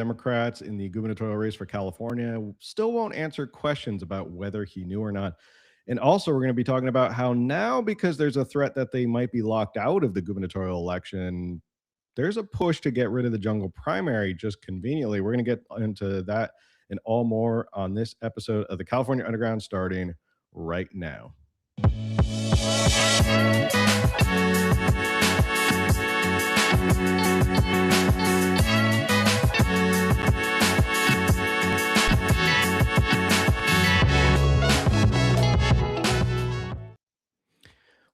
Democrats in the gubernatorial race for California still won't answer questions about whether he knew or not. And also, we're going to be talking about how now, because there's a threat that they might be locked out of the gubernatorial election, there's a push to get rid of the jungle primary just conveniently. We're going to get into that and all more on this episode of the California Underground starting right now.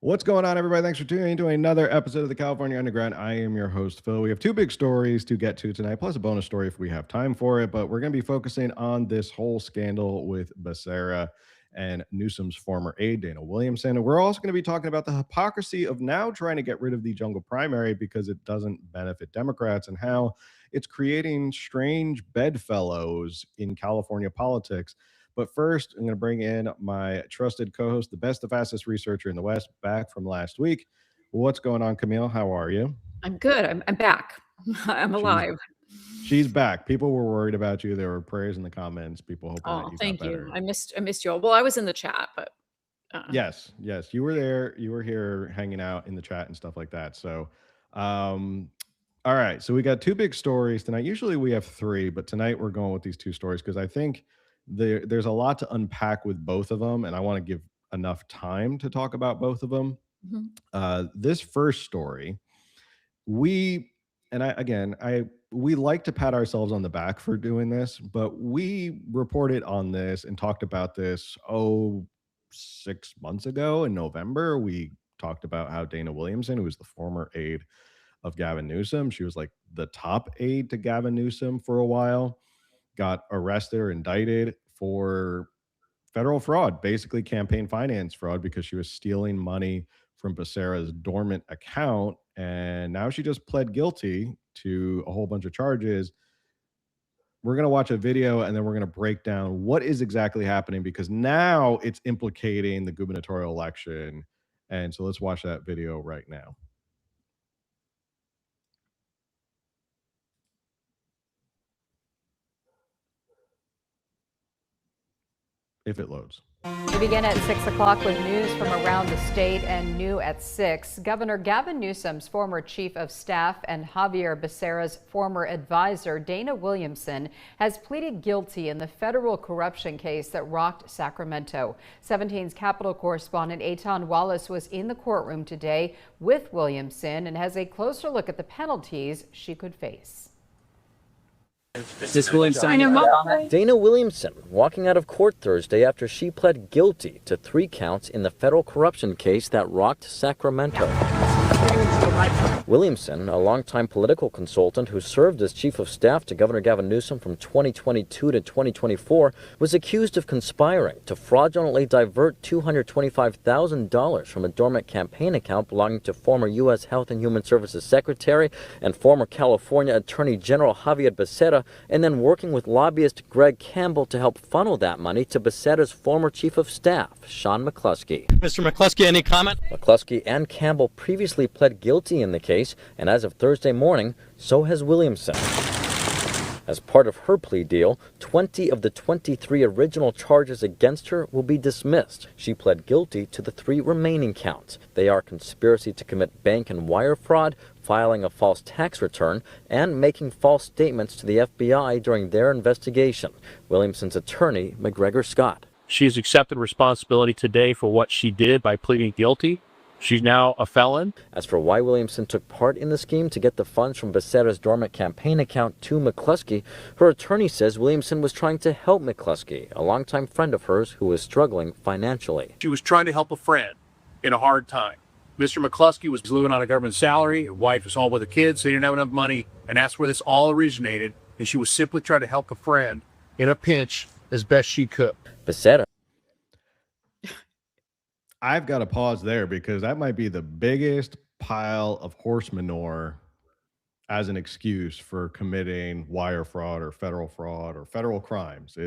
What's going on, everybody? Thanks for tuning in to another episode of the California Underground. I am your host, Phil. We have two big stories to get to tonight, plus a bonus story if we have time for it. But we're going to be focusing on this whole scandal with Becerra and Newsom's former aide, Dana Williamson. And we're also going to be talking about the hypocrisy of now trying to get rid of the jungle primary because it doesn't benefit Democrats and how it's creating strange bedfellows in California politics. But first, I'm going to bring in my trusted co-host, the best, the fastest researcher in the West, back from last week. What's going on, Camille? How are you? I'm good. I'm back. I'm alive. She's back. People were worried about you. There were prayers in the comments. People hoping that you thank got better. you. I missed you all. Well, I was in the chat, but yes, you were there. You were here hanging out in the chat and stuff like that. So, all right. So we got two big stories tonight. Usually we have three, but tonight we're going with these two stories because I think there's a lot to unpack with both of them, and I want to give enough time to talk about both of them. Mm-hmm. This first story, we like to pat ourselves on the back for doing this, but we reported on this and talked about this 6 months ago in November. We talked about how Dana Williamson, who was the former aide of Gavin Newsom, she was like the top aide to Gavin Newsom for a while, got arrested or indicted for federal fraud, basically campaign finance fraud, because she was stealing money from Becerra's dormant account. And now she just pled guilty to a whole bunch of charges. We're going to watch a video and then we're going to break down what is exactly happening, because now it's implicating the gubernatorial election. And so let's watch that video right now. If it loads. We begin at 6 o'clock with news from around the state and new at 6. Governor Gavin Newsom's former chief of staff and Xavier Becerra's former advisor, Dana Williamson, has pleaded guilty in the federal corruption case that rocked Sacramento. 17's Capitol correspondent Eitan Wallace was in the courtroom today with Williamson and has a closer look at the penalties she could face. Dana Williamson walking out of court Thursday after she pled guilty to 3 counts in the federal corruption case that rocked Sacramento. Williamson, a longtime political consultant who served as chief of staff to Governor Gavin Newsom from 2022 to 2024, was accused of conspiring to fraudulently divert $225,000 from a dormant campaign account belonging to former U.S. Health and Human Services Secretary and former California Attorney General Xavier Becerra, and then working with lobbyist Greg Campbell to help funnel that money to Becerra's former chief of staff, Sean McCluskey. Mr. McCluskey, any comment? McCluskey and Campbell previously pled guilty in the case, and as of Thursday morning, so has Williamson. As part of her plea deal, 20 of the 23 original charges against her will be dismissed. She pled guilty to the 3 remaining counts. They are conspiracy to commit bank and wire fraud, filing a false tax return, and making false statements to the FBI during their investigation. Williamson's attorney, McGregor Scott. She has accepted responsibility today for what she did by pleading guilty. She's now a felon. As for why Williamson took part in the scheme to get the funds from Becerra's dormant campaign account to McCluskey, her attorney says Williamson was trying to help McCluskey, a longtime friend of hers who was struggling financially. She was trying to help a friend in a hard time. Mr. McCluskey was living on a government salary. His wife was home with the kids. They didn't have enough money. And that's where this all originated. And she was simply trying to help a friend in a pinch as best she could. Becerra. I've got to pause there because that might be the biggest pile of horse manure as an excuse for committing wire fraud or federal crimes.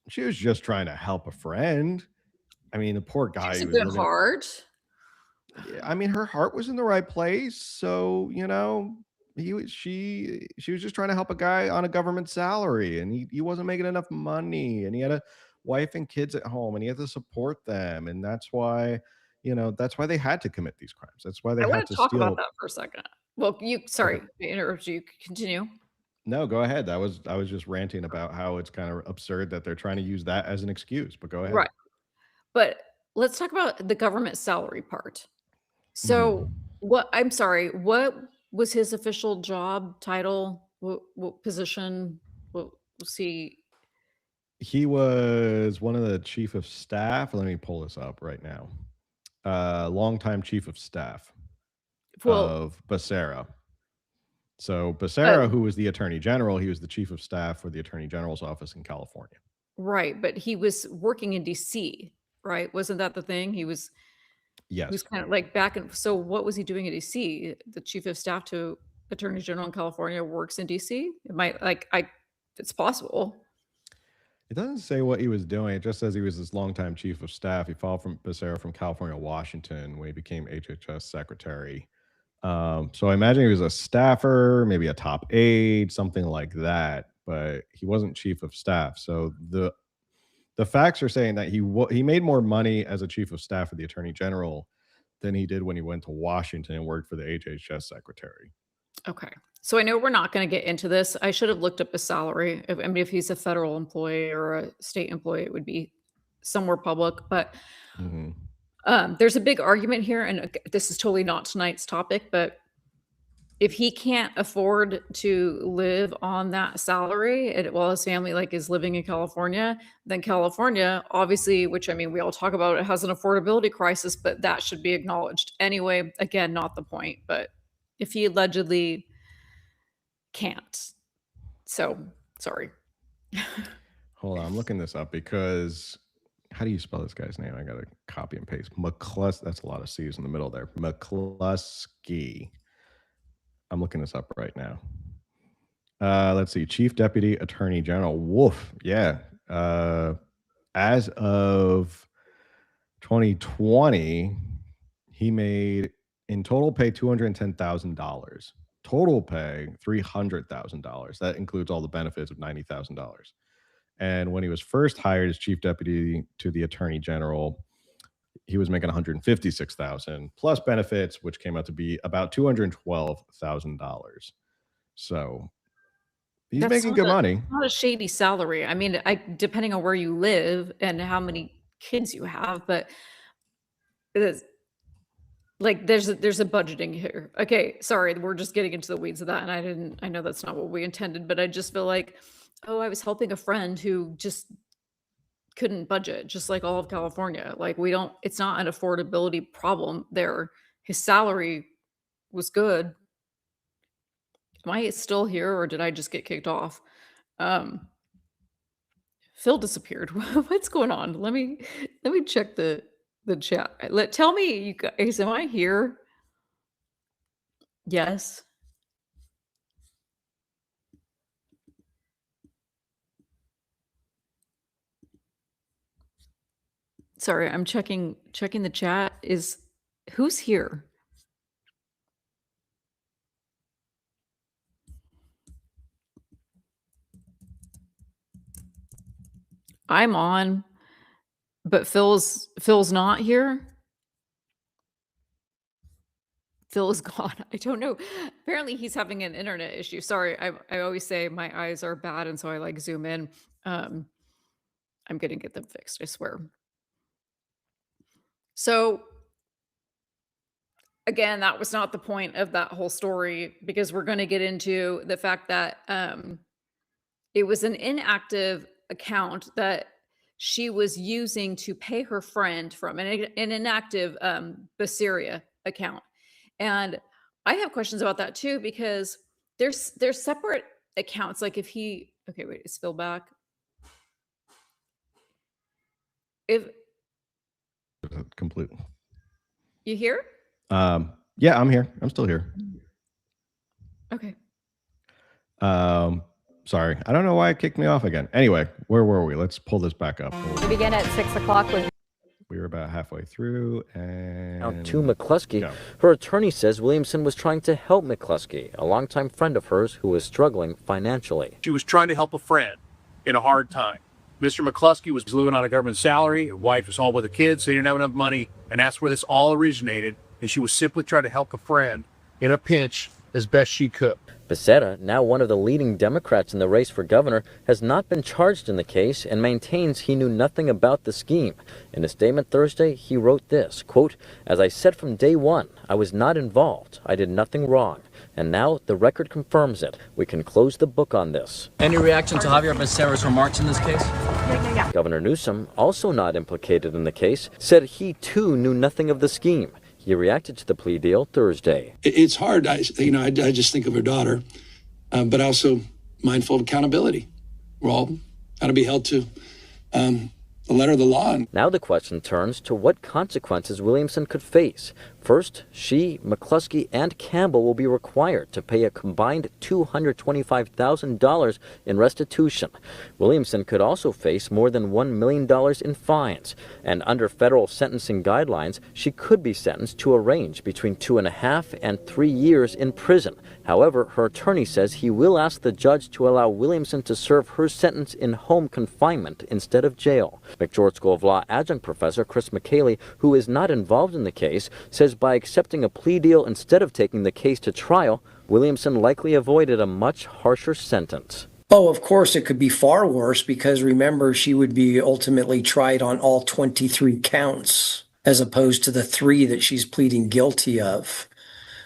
She was just trying to help a friend. I mean, the poor guy. She's a good heart. I mean, her heart was in the right place. So, she was just trying to help a guy on a government salary, and he wasn't making enough money, and he had a wife and kids at home, and he had to support them, and that's why, that's why they had to commit these crimes. That's why they I had want to to talk about steal. that for a second. Well, sorry, I interrupted you. Continue. No, go ahead. I was just ranting about how it's kind of absurd that they're trying to use that as an excuse, but go ahead. Right. But let's talk about the government salary part. So, Mhm. I'm sorry, what was his official job title? What position? What was he? He was one of the chief of staff. Let me pull this up right now. Longtime chief of staff Well, of Becerra. So Becerra, but who was the attorney general, he was the chief of staff for the attorney general's office in California. right, but he was working in DC, right? Wasn't that the thing? He was Yes. kind of like back and so what was he doing in DC? The chief of staff to Attorney General in California works in DC? It might it's possible. It doesn't say what he was doing. It just says he was this longtime chief of staff. He followed from Becerra from California, Washington, when he became HHS secretary. So I imagine he was a staffer, maybe a top aide, something like that. But he wasn't chief of staff. So the facts are saying that he made more money as a chief of staff for the attorney general than he did when he went to Washington and worked for the HHS secretary. Okay. So I know we're not going to get into this. I should have looked up his salary. If he's a federal employee or a state employee, it would be somewhere public. But Hmm. there's a big argument here, and this is totally not tonight's topic, but if he can't afford to live on that salary while his family is living in California, then California, obviously, which I mean, we all talk about it, has an affordability crisis, but that should be acknowledged. Anyway, again, not the point, but if he allegedly can't. So, sorry. Hold on, I'm looking this up because how do you spell this guy's name? I gotta copy and paste. That's a lot of C's in the middle there. McCluskey. I'm looking this up right now. Let's see. Chief Deputy Attorney General. Woof. Yeah. As of 2020, he made in total pay $210,000. Total pay $300,000. That includes all the benefits of $90,000. And when he was first hired as chief deputy to the attorney general, he was making $156,000 plus benefits, which came out to be about $212,000. So he's That's making good money. not a shady salary. I mean, depending on where you live and how many kids you have, but there's a budgeting here. Okay, sorry, we're just getting into the weeds of that, and I know that's not what we intended, but I just feel like, oh, I was helping a friend who just couldn't budget, just like all of California. It's not an affordability problem there. His salary was good. Am I still here or did I just get kicked off? Phil disappeared. What's going on? Let me check the chat. Tell me, you guys, am I here? Yes. Sorry, I'm checking the chat. Who's here? I'm on, but Phil's not here. Phil is gone. I don't know. Apparently he's having an internet issue. Sorry. I always say my eyes are bad, and so I zoom in. I'm gonna get them fixed, I swear. So again, that was not the point of that whole story, because we're going to get into the fact that it was an inactive account that she was using to pay her friend from an inactive Becerra account. And I have questions about that too, because there's separate accounts. Like if he, okay, wait, is Phil back? If Complete. you here? Yeah, I'm here. I'm still here. Okay. Sorry. I don't know why it kicked me off again. Anyway, where were we? Let's pull this back up. We begin at 6 o'clock with We were about halfway through. And Now to McCluskey, go. her attorney says Williamson was trying to help McCluskey, a longtime friend of hers who was struggling financially. She was trying to help a friend in a hard time. Mr. McCluskey was living on a government salary. His wife was home with the kids. So he didn't have enough money. And that's where this all originated. And she was simply trying to help a friend in a pinch as best she could. Becerra, now one of the leading Democrats in the race for governor, has not been charged in the case and maintains he knew nothing about the scheme. In a statement Thursday, he wrote this, quote, "As I said from day one, I was not involved. I did nothing wrong. And now the record confirms it. We can close the book on this." Any reaction to Xavier Becerra's remarks in this case? Governor Newsom, also not implicated in the case, said he too knew nothing of the scheme. He reacted to the plea deal Thursday. It's hard. I just think of her daughter, but also mindful of accountability. We're all got to be held to the letter of the law. Now the question turns to what consequences Williamson could face. First, she, McCluskey, and Campbell will be required to pay a combined $225,000 in restitution. Williamson could also face more than $1 million in fines. And under federal sentencing guidelines, she could be sentenced to a range between 2.5 and 3 years in prison. However, her attorney says he will ask the judge to allow Williamson to serve her sentence in home confinement instead of jail. McGeorge School of Law adjunct professor Chris McCaley, who is not involved in the case, says by accepting a plea deal instead of taking the case to trial, Williamson likely avoided a much harsher sentence. Oh, of course, it could be far worse because remember, she would be ultimately tried on all 23 counts as opposed to the 3 that she's pleading guilty of.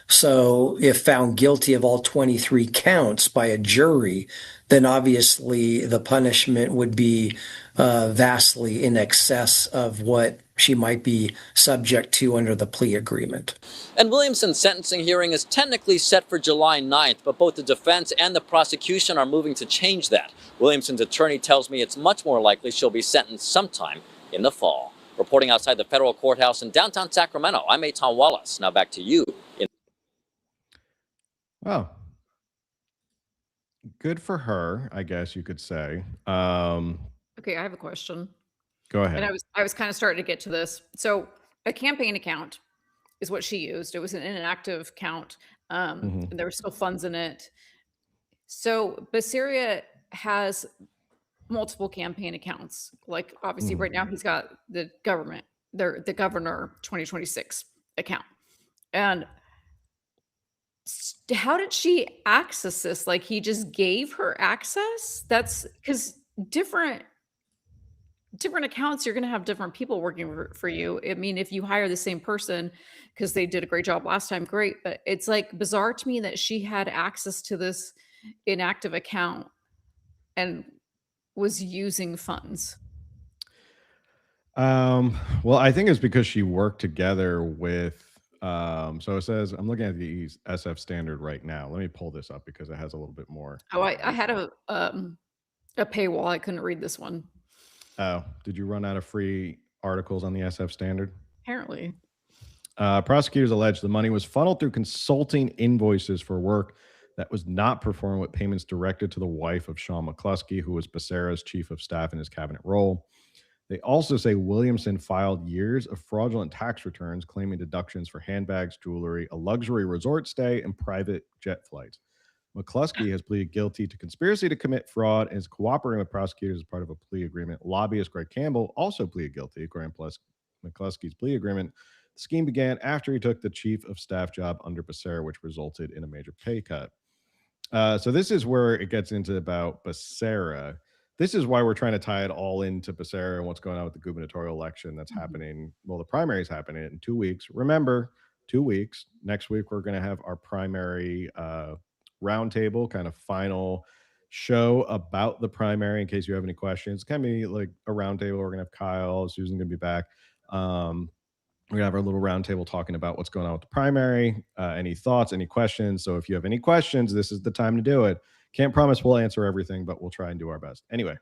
So if found guilty of all 23 counts by a jury, then obviously the punishment would be vastly in excess of what she might be subject to under the plea agreement. And Williamson's sentencing hearing is technically set for July 9th, but both the defense and the prosecution are moving to change that. Williamson's attorney tells me it's much more likely she'll be sentenced sometime in the fall. Reporting outside the federal courthouse in downtown Sacramento, I'm Tom Wallace. Now back to you. Wow. Good for her, I guess you could say. Okay, I have a question. Go ahead. And I was kind of starting to get to this. So a campaign account is what she used. It was an inactive account. And there were still funds in it. So Becerra has multiple campaign accounts. Like obviously right now he's got the governor 2026 account. And how did she access this? Like he just gave her access? That's because different accounts, you're going to have different people working for you. I mean, if you hire the same person because they did a great job last time, great. But it's like bizarre to me that she had access to this inactive account and was using funds. Well, I think it's because she worked together with, so it says, I'm looking at the SF standard right now. Let me pull this up because it has a little bit more. Oh, I had a paywall. I couldn't read this one. Oh, did you run out of free articles on the SF standard? Apparently. Prosecutors allege the money was funneled through consulting invoices for work that was not performed with payments directed to the wife of Sean McCluskey, who was Becerra's chief of staff in his cabinet role. They also say Williamson filed years of fraudulent tax returns claiming deductions for handbags, jewelry, a luxury resort stay, and private jet flights. McCluskey has pleaded guilty to conspiracy to commit fraud and is cooperating with prosecutors as part of a plea agreement. Lobbyist Greg Campbell also pleaded guilty. According to McCluskey's plea agreement, the scheme began after he took the chief of staff job under Becerra, which resulted in a major pay cut. So this is where it gets into about Becerra. This is why we're trying to tie it all into Becerra and what's going on with the gubernatorial election that's happening. Well, the primary is happening in 2 weeks. Remember, 2 weeks. Next week, we're going to have our primary roundtable, kind of final show about the primary in case you have any questions. It's going to be like a roundtable. We're going to have Kyle, Susan going to be back. We're going to have our little roundtable talking about what's going on with the primary, any thoughts, any questions. So if you have any questions, this is the time to do it. Can't promise we'll answer everything, but we'll try and do our best. Anyway,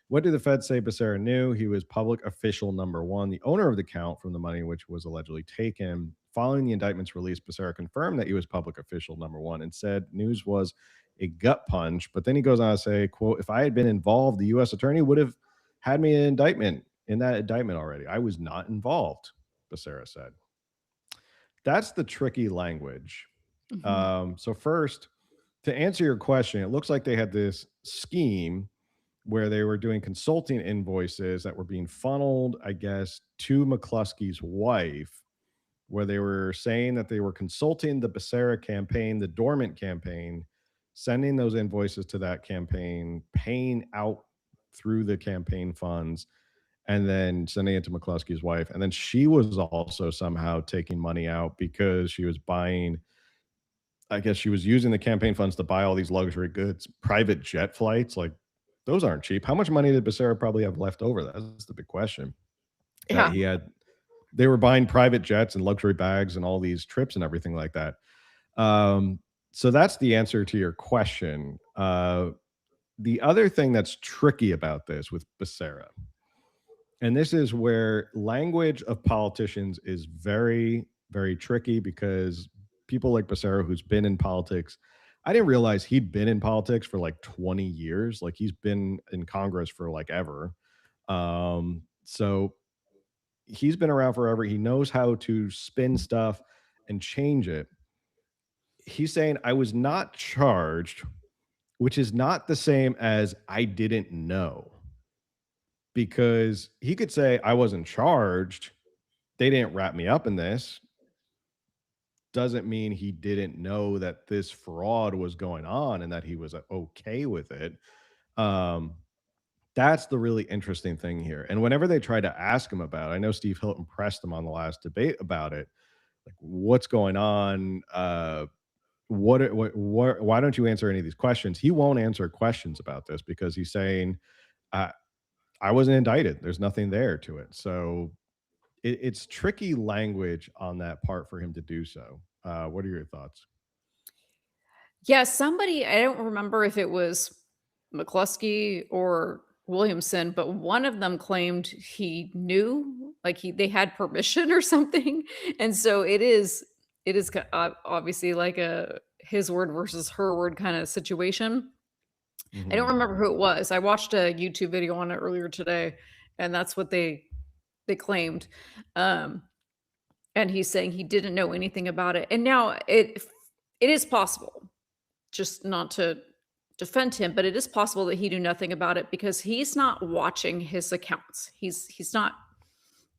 what did the Fed say Becerra knew? He was public official number one, the owner of the account from the money which was allegedly taken. Following the indictment's release, Becerra confirmed that he was public official number one and said news was a gut punch. But then he goes on to say, quote, if I had been involved, the U.S. attorney would have had me an indictment in that indictment already. I was not involved, Becerra said. That's the tricky language. So first, to answer your question, it looks like they had this scheme where they were doing consulting invoices that were being funneled, I guess, to McCluskey's wife, where they were saying that they were consulting the Becerra campaign, the dormant campaign, sending those invoices to that campaign, paying out through the campaign funds, and then sending it to McCluskey's wife. And then she was also somehow taking money out because she was buying, I guess she was using the campaign funds to buy all these luxury goods, private jet flights. Like, those aren't cheap. How much money did Becerra probably have left over? That's the big question. That Yeah. he had, they were buying private jets and luxury bags and all these trips and everything like that. So that's the answer to your question. The other thing that's tricky about this with Becerra, and this is where language of politicians is very, very tricky, because people like Becerra, who's been in politics, I didn't realize he'd been in politics for like 20 years. Like, he's been in Congress for like ever. So he's been around forever. He knows how to spin stuff and change it. He's saying, I was not charged, which is not the same as I didn't know. Because he could say, I wasn't charged, they didn't wrap me up in this. Doesn't mean he didn't know that this fraud was going on and that he was okay with it. That's the really interesting thing here. And whenever they try to ask him about it, I know Steve Hilton pressed him on the last debate about it, like, what's going on? Why don't you answer any of these questions? He won't answer questions about this because he's saying, I wasn't indicted. There's nothing there to it. So it's tricky language on that part for him to do so. What are your thoughts? Yeah, somebody, I don't remember if it was McCluskey or Williamson, but one of them claimed he knew, like they had permission or something. And so it is obviously like a his word versus her word kind of situation. I don't remember who it was. I watched a YouTube video on it earlier today, and that's what they claimed. And he's saying he didn't know anything about it. And now it is possible, just not to defend him, but it is possible that he knew nothing about it because he's not watching his accounts. He's not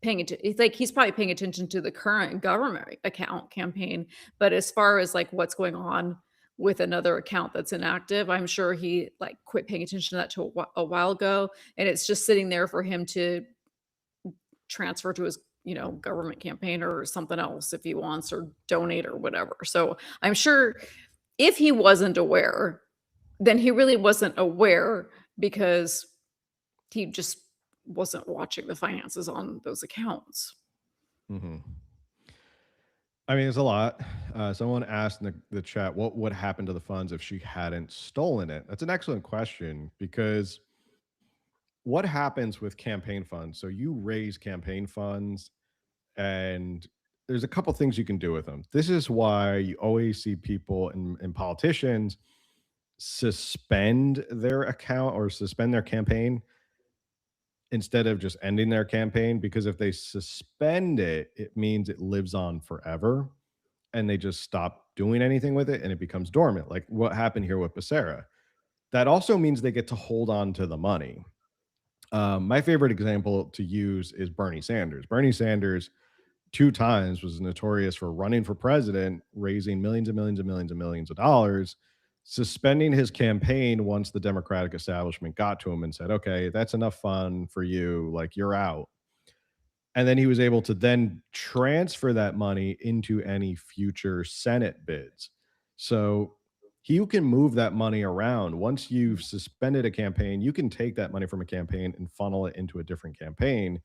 paying attention. It's like he's probably paying attention to the current government account campaign, but as far as like what's going on with another account that's inactive, I'm sure he like quit paying attention to that to a while ago, and it's just sitting there for him to transfer to his government campaign or something else if he wants, or donate or whatever. So I'm sure if he wasn't aware, then he really wasn't aware because he just wasn't watching the finances on those accounts. I mean, it's a lot. Someone asked in the chat, what would happen to the funds if she hadn't stolen it? That's an excellent question, because what happens with campaign funds? So you raise campaign funds, and there's a couple things you can do with them. This is why you always see people and politicians suspend their account or suspend their campaign instead of just ending their campaign, because if they suspend it, it means it lives on forever and they just stop doing anything with it and it becomes dormant, like what happened here with Becerra. That also means they get to hold on to the money. My favorite example to use is Bernie Sanders. Bernie Sanders 2 times was notorious for running for president, raising millions and millions and millions and millions of dollars, suspending his campaign once the Democratic establishment got to him and said, okay, that's enough fun for you, like, you're out. And then he was able to then transfer that money into any future Senate bids. So you can move that money around. Once you've suspended a campaign, you can take that money from a campaign and funnel it into a different campaign.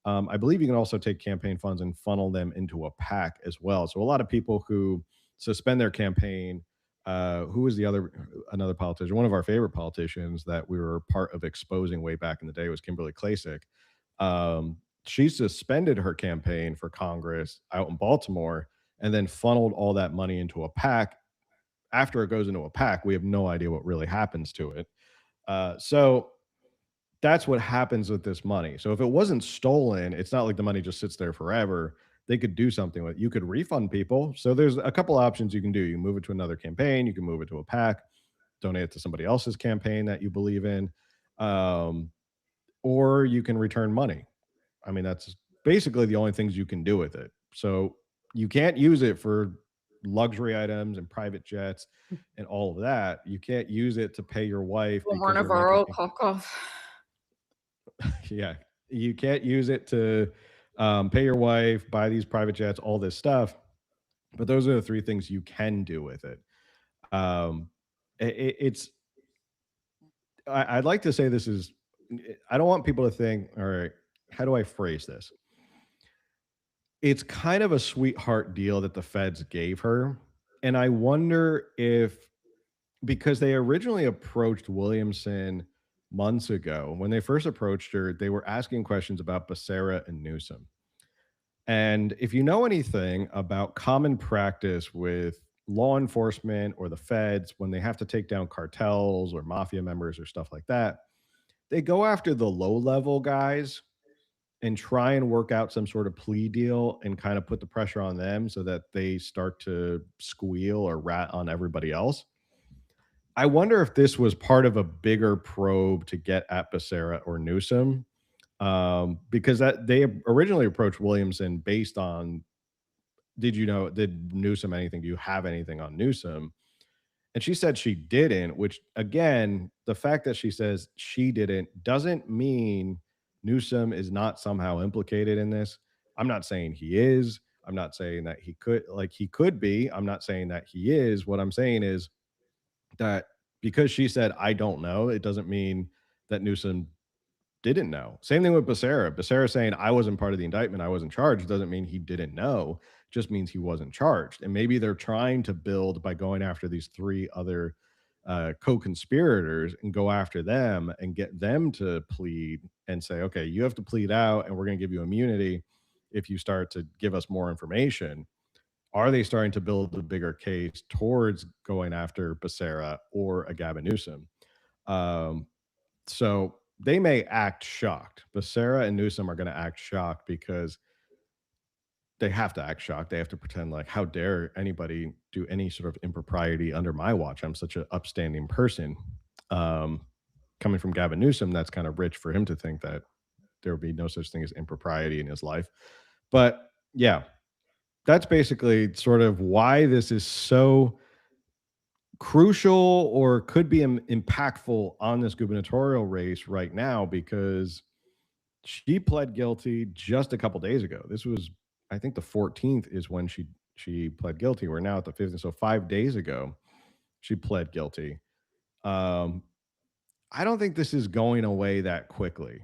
I believe you can also take campaign funds and funnel them into a PAC as well. So a lot of people who suspend their campaign, who was another politician, one of our favorite politicians that we were part of exposing way back in the day was Kimberly Klacik. She suspended her campaign for Congress out in Baltimore and then funneled all that money into a PAC. After it goes into a PAC, we have no idea what really happens to it. So that's what happens with this money. So if it wasn't stolen, it's not like the money just sits there forever. They could do something with it. You could refund people. So there's a couple options you can do. You can move it to another campaign. You can move it to a PAC, donate it to somebody else's campaign that you believe in, um, or you can return money. I mean, that's basically the only things you can do with it. So you can't use it for luxury items and private jets and all of that. You can't use it to pay your wife More because you're Navarro, making cock off. yeah, you can't use it to pay your wife, buy these private jets, all this stuff. But those are the three things you can do with it. Um, it's I'd like to say this is. I don't want people to think, all right, how do I phrase this? It's kind of a sweetheart deal that the feds gave her. And I wonder if, because they originally approached Williamson months ago, when they first approached her, they were asking questions about Becerra and Newsom. And if you know anything about common practice with law enforcement or the feds, when they have to take down cartels or mafia members or stuff like that, they go after the low level guys and try and work out some sort of plea deal and kind of put the pressure on them so that they start to squeal or rat on everybody else. I wonder if this was part of a bigger probe to get at Becerra or Newsom, because that they originally approached Williamson based on, did Newsom anything? Do you have anything on Newsom? And she said she didn't, which again, the fact that she says she didn't doesn't mean Newsom is not somehow implicated in this. I'm not saying he is. I'm not saying that he could be. I'm not saying that he is. What I'm saying is that because she said, I don't know, it doesn't mean that Newsom didn't know. Same thing with Becerra. Becerra saying I wasn't part of the indictment, I wasn't charged, doesn't mean he didn't know, just means he wasn't charged. And maybe they're trying to build by going after these three other co-conspirators and go after them and get them to plead and say, okay, you have to plead out and we're going to give you immunity if you start to give us more information. Are they starting to build a bigger case towards going after Becerra or a Gavin Newsom? So they may act shocked. Becerra and Newsom are going to act shocked because they have to act shocked. They have to pretend like, how dare anybody do any sort of impropriety under my watch? I'm such an upstanding person. Coming from Gavin Newsom, that's kind of rich for him to think that there would be no such thing as impropriety in his life. But yeah, that's basically sort of why this is so crucial or could be impactful on this gubernatorial race right now, because she pled guilty just a couple days ago. This was, I think, the 14th is when she pled guilty. We're now at the 15th, so 5 days ago she pled guilty. I don't think this is going away that quickly.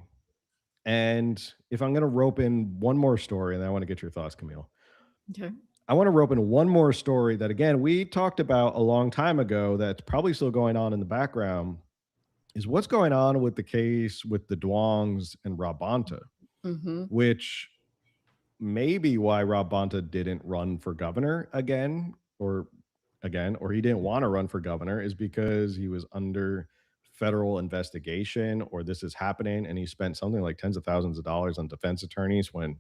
And if I'm going to rope in one more story, and I want to get your thoughts, Camille. Okay. I want to rope in one more story that, again, we talked about a long time ago that's probably still going on in the background, is what's going on with the case with the Duongs and Rob Bonta, which may be why Rob Bonta didn't run for governor again, or he didn't want to run for governor, is because he was under federal investigation, or this is happening, and he spent something like tens of thousands of dollars on defense attorneys when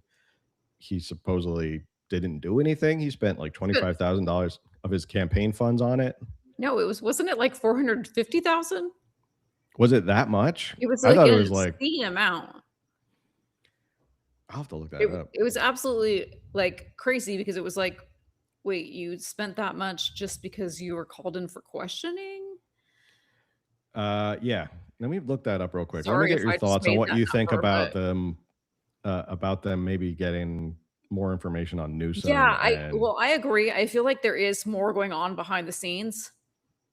he supposedly didn't do anything. He spent like $25,000 of his campaign funds on it. No, wasn't it like 450,000? Was it that much? It was I like thought an it was like, obscene amount. I'll have to look that up. It was absolutely like crazy, because it was like, wait, you spent that much just because you were called in for questioning? Yeah. Let me look that up real quick. Sorry Let me get if I your just thoughts on made what that you think number, about them maybe getting more information on Newsom. Yeah, I agree. I feel like there is more going on behind the scenes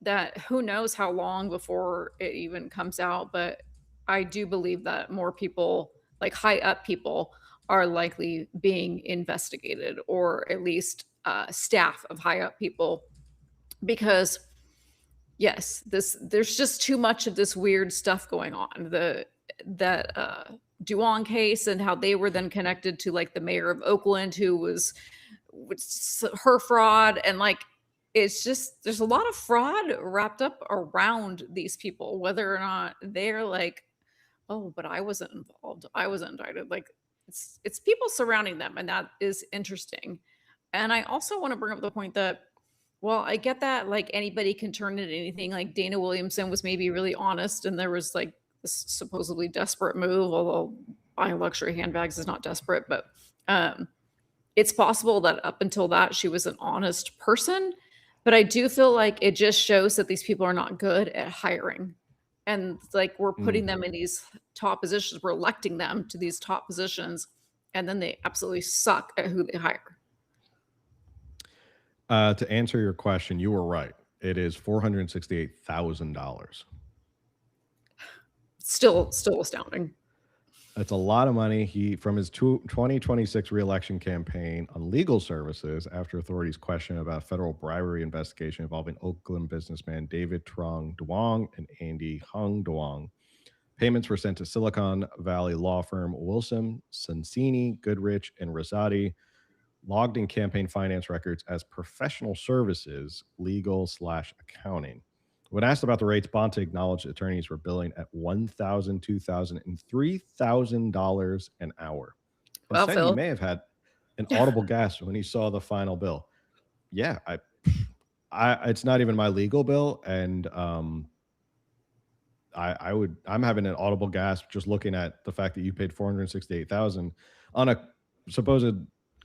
that who knows how long before it even comes out. But I do believe that more people, like high up people, are likely being investigated, or at least staff of high up people, because yes, there's just too much of this weird stuff going on. That Duong case, and how they were then connected to like the mayor of Oakland, who was her fraud, and like it's just, there's a lot of fraud wrapped up around these people, whether or not they're like oh, but I wasn't involved. I wasn't indicted. Like it's people surrounding them, and that is interesting. And I also want to bring up the point that, well, I get that like anybody can turn into anything. Like Dana Williamson was maybe really honest, and there was like this supposedly desperate move, although buying luxury handbags is not desperate, but it's possible that up until that she was an honest person. But I do feel like it just shows that these people are not good at hiring. And like we're putting them in these top positions, we're electing them to these top positions, and then they absolutely suck at who they hire. To answer your question, you were right. It is $468,000. Still astounding. That's a lot of money. He, from his 2026 reelection campaign on legal services after authorities questioned about a federal bribery investigation involving Oakland businessman David Trong Duong and Andy Hung Duong. Payments were sent to Silicon Valley law firm Wilson, Sonsini, Goodrich, and Rosati, logged in campaign finance records as professional services, legal/accounting. When asked about the rates, Bonta acknowledged attorneys were billing at $1,000, $2,000, and $3,000 an hour. But Well, said Phil. he may have had an audible gasp when he saw the final bill. Yeah, it's not even my legal bill, and I'm having an audible gasp just looking at the fact that you paid $468,000 on a supposed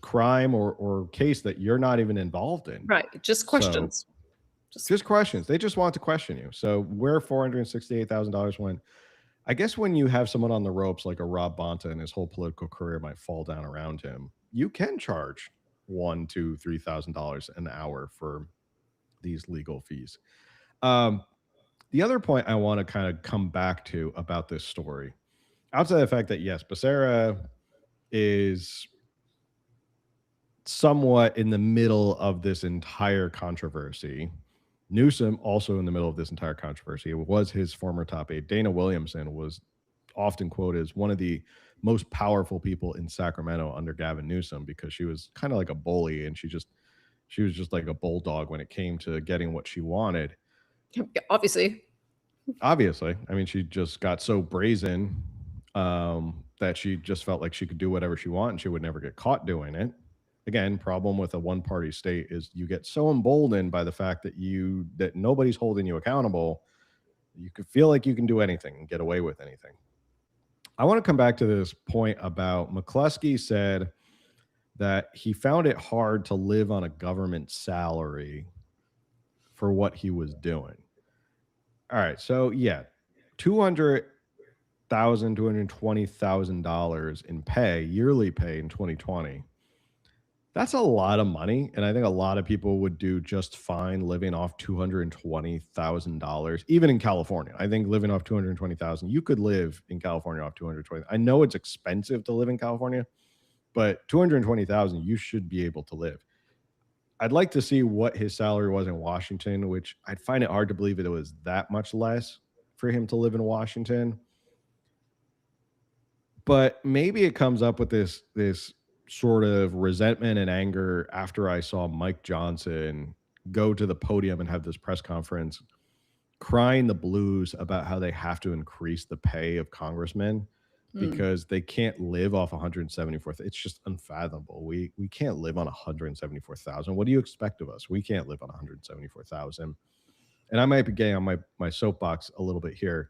crime or case that you're not even involved in. Right. Just questions. Just questions. They just want to question you. So where $468,000 went, I guess when you have someone on the ropes like a Rob Bonta and his whole political career might fall down around him, you can charge $1,000, $2,000, $3,000 an hour for these legal fees. The other point I want to kind of come back to about this story, outside of the fact that yes, Becerra is somewhat in the middle of this entire controversy. Newsom also in the middle of this entire controversy. It was his former top aide. Dana Williamson was often quoted as one of the most powerful people in Sacramento under Gavin Newsom because she was kind of like a bully and she was just like a bulldog when it came to getting what she wanted. Obviously. I mean, she just got so brazen that she just felt like she could do whatever she wanted and she would never get caught doing it. Again, problem with a one-party state is you get so emboldened by the fact that nobody's holding you accountable. You could feel like you can do anything and get away with anything. I want to come back to this point about McCluskey said that he found it hard to live on a government salary for what he was doing. All right, so yeah, $200,000, $220,000 in pay, yearly pay in 2020. That's a lot of money, and I think a lot of people would do just fine living off $220,000, even in California. I think living off $220,000, you could live in California off $220,000. I know it's expensive to live in California, but $220,000, you should be able to live. I'd like to see what his salary was in Washington, which I'd find it hard to believe it was that much less for him to live in Washington. But maybe it comes up with this sort of resentment and anger after I saw Mike Johnson go to the podium and have this press conference crying the blues about how they have to increase the pay of congressmen because they can't live off 174,000. It's just unfathomable. We can't live on 174,000. What do you expect of us? We can't live on 174,000. And I might be getting on my soapbox a little bit here.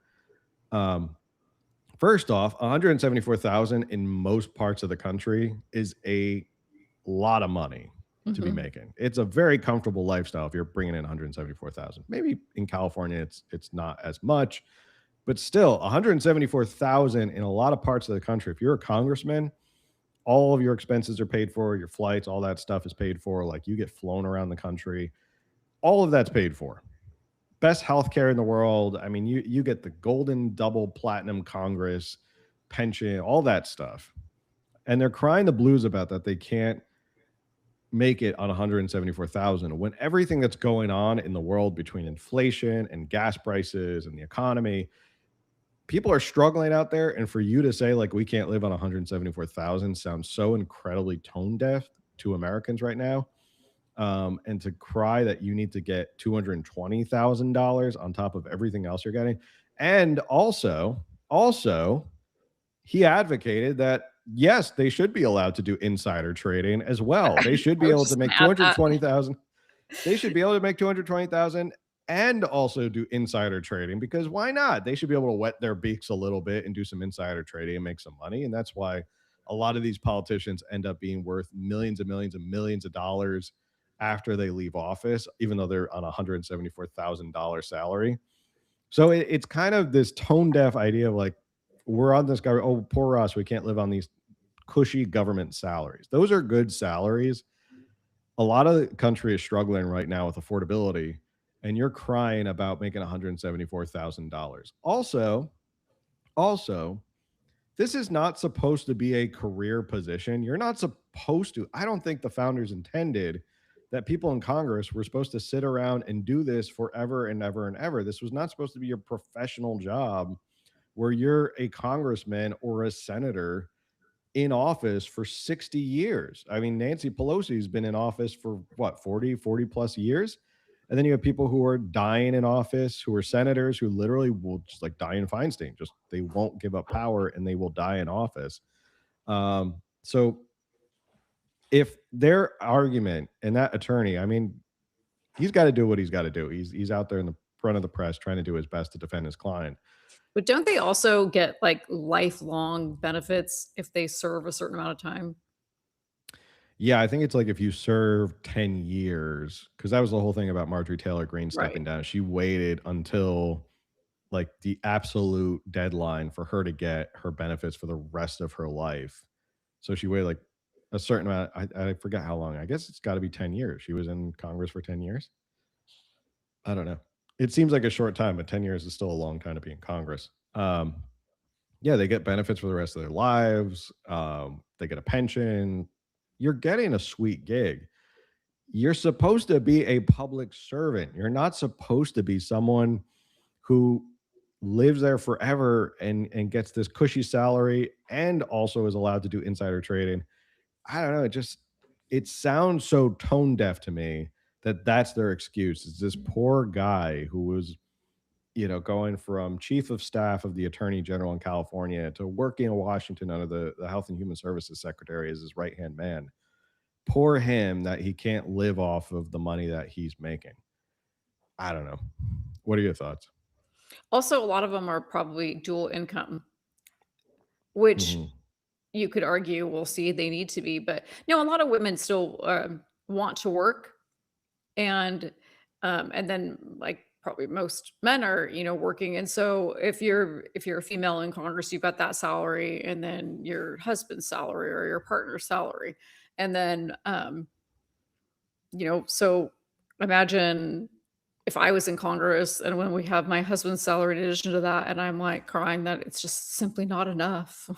First off, 174,000 in most parts of the country is a lot of money to be making. It's a very comfortable lifestyle if you're bringing in 174,000. Maybe in California it's not as much, but still 174,000 in a lot of parts of the country. If you're a congressman, all of your expenses are paid for, your flights, all that stuff is paid for. Like you get flown around the country. All of that's paid for. Best healthcare in the world. I mean, you get the golden double platinum Congress pension, all that stuff. And they're crying the blues about that. They can't make it on 174,000 when everything that's going on in the world between inflation and gas prices and the economy, people are struggling out there. And for you to say like, we can't live on 174,000 sounds so incredibly tone deaf to Americans right now. And to cry that you need to get $220,000 on top of everything else you're getting. And also Also, he advocated that, yes, they should be allowed to do insider trading as well. They should be able to make 220,000. They should be able to make 220,000 and also do insider trading, because why not? They should be able to wet their beaks a little bit and do some insider trading and make some money. And that's why a lot of these politicians end up being worth millions and millions and millions of dollars after they leave office, even though they're on a $174,000 salary. So it's kind of this tone deaf idea of like, we're on this guy, oh, poor us, we can't live on these cushy government salaries. Those are good salaries. A lot of the country is struggling right now with affordability, and you're crying about making $174,000. Also, this is not supposed to be a career position. You're not supposed to. I don't think the founders intended that people in Congress were supposed to sit around and do this forever and ever and ever. This was not supposed to be your professional job where you're a congressman or a senator in office for 60 years. I mean, Nancy Pelosi's been in office for what, 40 plus years? And then you have people who are dying in office, who are senators, who literally will just like Dianne Feinstein, just they won't give up power and they will die in office. So if their argument and that attorney, I mean, he's got to do what he's got to do. He's out there in the front of the press trying to do his best to defend his client. But don't they also get like lifelong benefits if they serve a certain amount of time? Yeah, I think it's like if you serve 10 years, because that was the whole thing about Marjorie Taylor Greene stepping down. She waited until like the absolute deadline for her to get her benefits for the rest of her life. So she waited like a certain amount. I forget how long. I guess it's got to be 10 years. She was in Congress for 10 years. I don't know. It seems like a short time, but 10 years is still a long time to be in Congress. Yeah, they get benefits for the rest of their lives. They get a pension. You're getting a sweet gig. You're supposed to be a public servant. You're not supposed to be someone who lives there forever and gets this cushy salary and also is allowed to do insider trading. I don't know. It sounds so tone deaf to me that that's their excuse. It's this poor guy who was, going from chief of staff of the attorney general in California to working in Washington under the Health and Human Services secretary as his right-hand man. Poor him that he can't live off of the money that he's making. I don't know. What are your thoughts? Also, a lot of them are probably dual income, which you could argue, we'll see, they need to be. But no, a lot of women still want to work. And then like probably most men are, working. And so if you're a female in Congress, you've got that salary and then your husband's salary or your partner's salary. And then, so imagine if I was in Congress and when we have my husband's salary in addition to that, and I'm like crying that it's just simply not enough.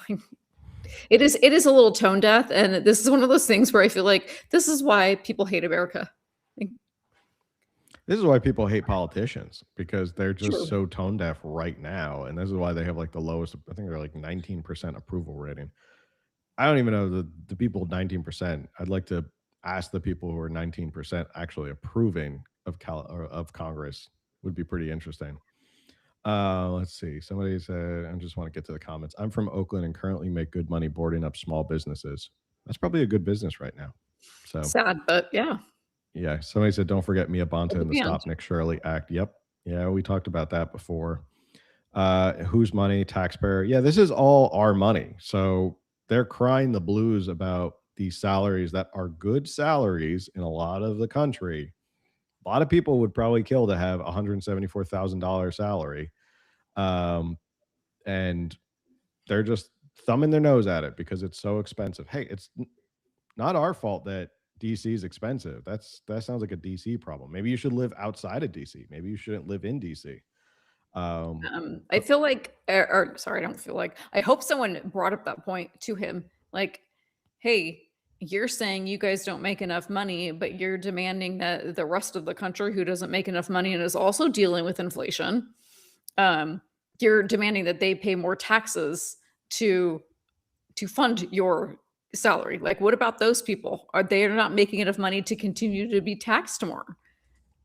It is a little tone deaf. And this is one of those things where I feel like this is why people hate America. This is why people hate politicians, because they're just so tone deaf right now. And this is why they have like the lowest, I think they're like 19% approval rating. I don't even know the people 19%. I'd like to ask the people who are 19% actually approving of Congress. Would be pretty interesting. Let's see. Somebody said, I just want to get to the comments. I'm from Oakland and currently make good money boarding up small businesses. That's probably a good business right now. So sad, but yeah. Yeah. Somebody said, don't forget Mia Bonta and the Stop Nick Shirley Act. Yep. Yeah, we talked about that before. Whose money? Taxpayer. Yeah, this is all our money. So they're crying the blues about these salaries that are good salaries in a lot of the country. A lot of people would probably kill to have a $174,000 salary. And they're just thumbing their nose at it because it's so expensive. Hey, it's not our fault that DC is expensive. That sounds like a DC problem. Maybe you should live outside of DC. Maybe you shouldn't live in DC. I feel like, or sorry, I don't feel like, I hope someone brought up that point to him. Like, hey, you're saying you guys don't make enough money, but you're demanding that the rest of the country who doesn't make enough money and is also dealing with inflation, you're demanding that they pay more taxes to fund your salary. Like, what about those people? Are they not making enough money to continue to be taxed more?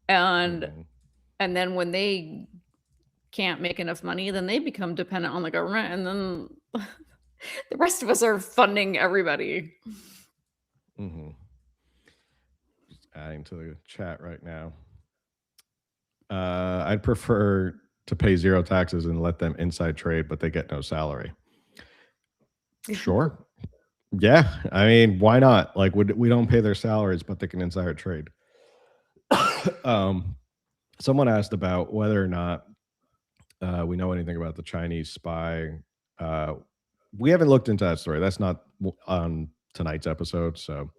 And then when they can't make enough money, then they become dependent on the government, and then the rest of us are funding everybody. Mm-hmm. Just adding to the chat right now. I'd prefer to pay zero taxes and let them inside trade, but they get no salary. Sure. Yeah. I mean, why not? Like, we don't pay their salaries, but they can inside trade. Someone asked about whether or not we know anything about the Chinese spy. We haven't looked into that story. That's not on tonight's episode. So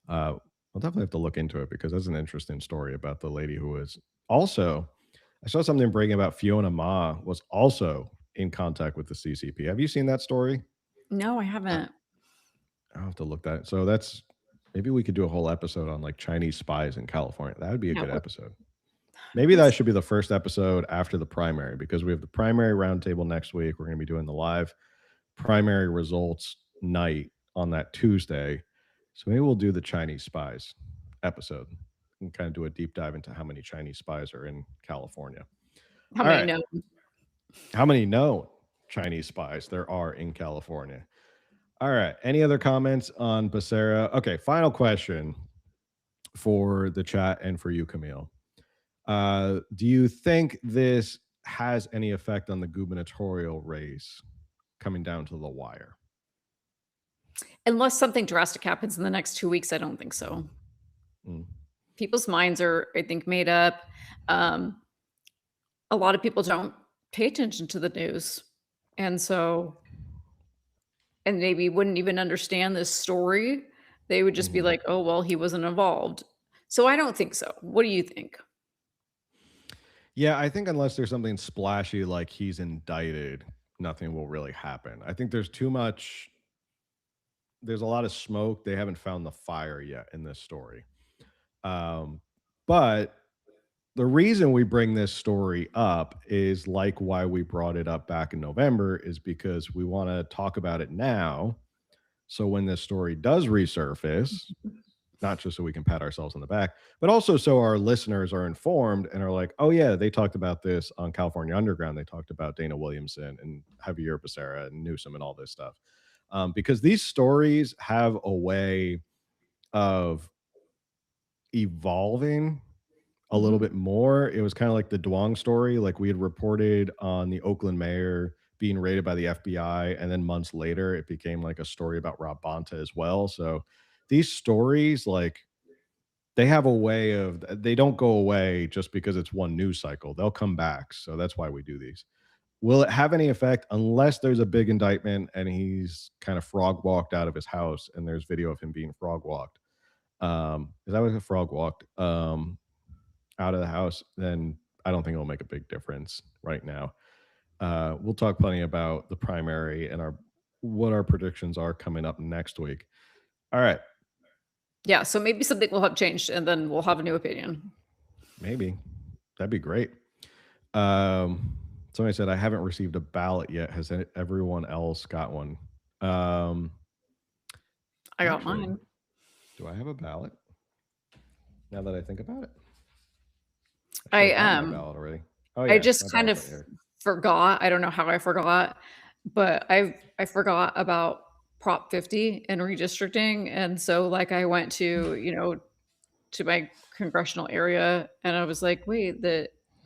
we'll definitely have to look into it because that's an interesting story about the lady who was also, I saw something breaking about Fiona Ma was also in contact with the CCP. Have you seen that story? No, I haven't. I'll have to look that. So that's, maybe we could do a whole episode on like Chinese spies in California. That would be a good episode. Maybe that should be the first episode after the primary because we have the primary roundtable next week. We're going to be doing the live primary results night on that Tuesday. So maybe we'll do the Chinese spies episode and kind of do a deep dive into how many Chinese spies are in California. How many know? How many known Chinese spies there are in California? All right. Any other comments on Becerra? Okay. Final question for the chat and for you, Camille. Do you think this has any effect on the gubernatorial race coming down to the wire? Unless something drastic happens in the next 2 weeks, I don't think so. People's minds are, I think, made up. A lot of people don't pay attention to the news. And maybe wouldn't even understand this story. They would just be like, oh, well, he wasn't involved. So I don't think so. What do you think? Yeah, I think unless there's something splashy like he's indicted, nothing will really happen. I think there's a lot of smoke. They haven't found the fire yet in this story. But the reason we bring this story up is like why we brought it up back in November is because we want to talk about it now. So when this story does resurface, not just so we can pat ourselves on the back, but also so our listeners are informed and are like, oh yeah, they talked about this on California Underground. They talked about Dana Williamson and Xavier Becerra and Newsom and all this stuff. Because these stories have a way of evolving a little bit more. It was kind of like the Duong story. Like we had reported on the Oakland mayor being raided by the FBI. And then months later, it became like a story about Rob Bonta as well. So these stories, like they have a way of, they don't go away just because it's one news cycle. They'll come back. So that's why we do these. Will it have any effect unless there's a big indictment and he's kind of frog walked out of his house and there's video of him being frog walked? Is that what a frog walked out of the house? Then I don't think it'll make a big difference right now. We'll talk plenty about the primary and what our predictions are coming up next week. All right. Yeah, so maybe something will have changed and then we'll have a new opinion. Maybe. That'd be great. Somebody said, I haven't received a ballot yet. Has everyone else got one? I got mine. Do I have a ballot? Now that I think about it. I got my ballot already. Oh, yeah, I just kind of forgot. I don't know how I forgot, but I forgot about Prop 50 and redistricting. And so like I went to, to my congressional area and I was like, wait,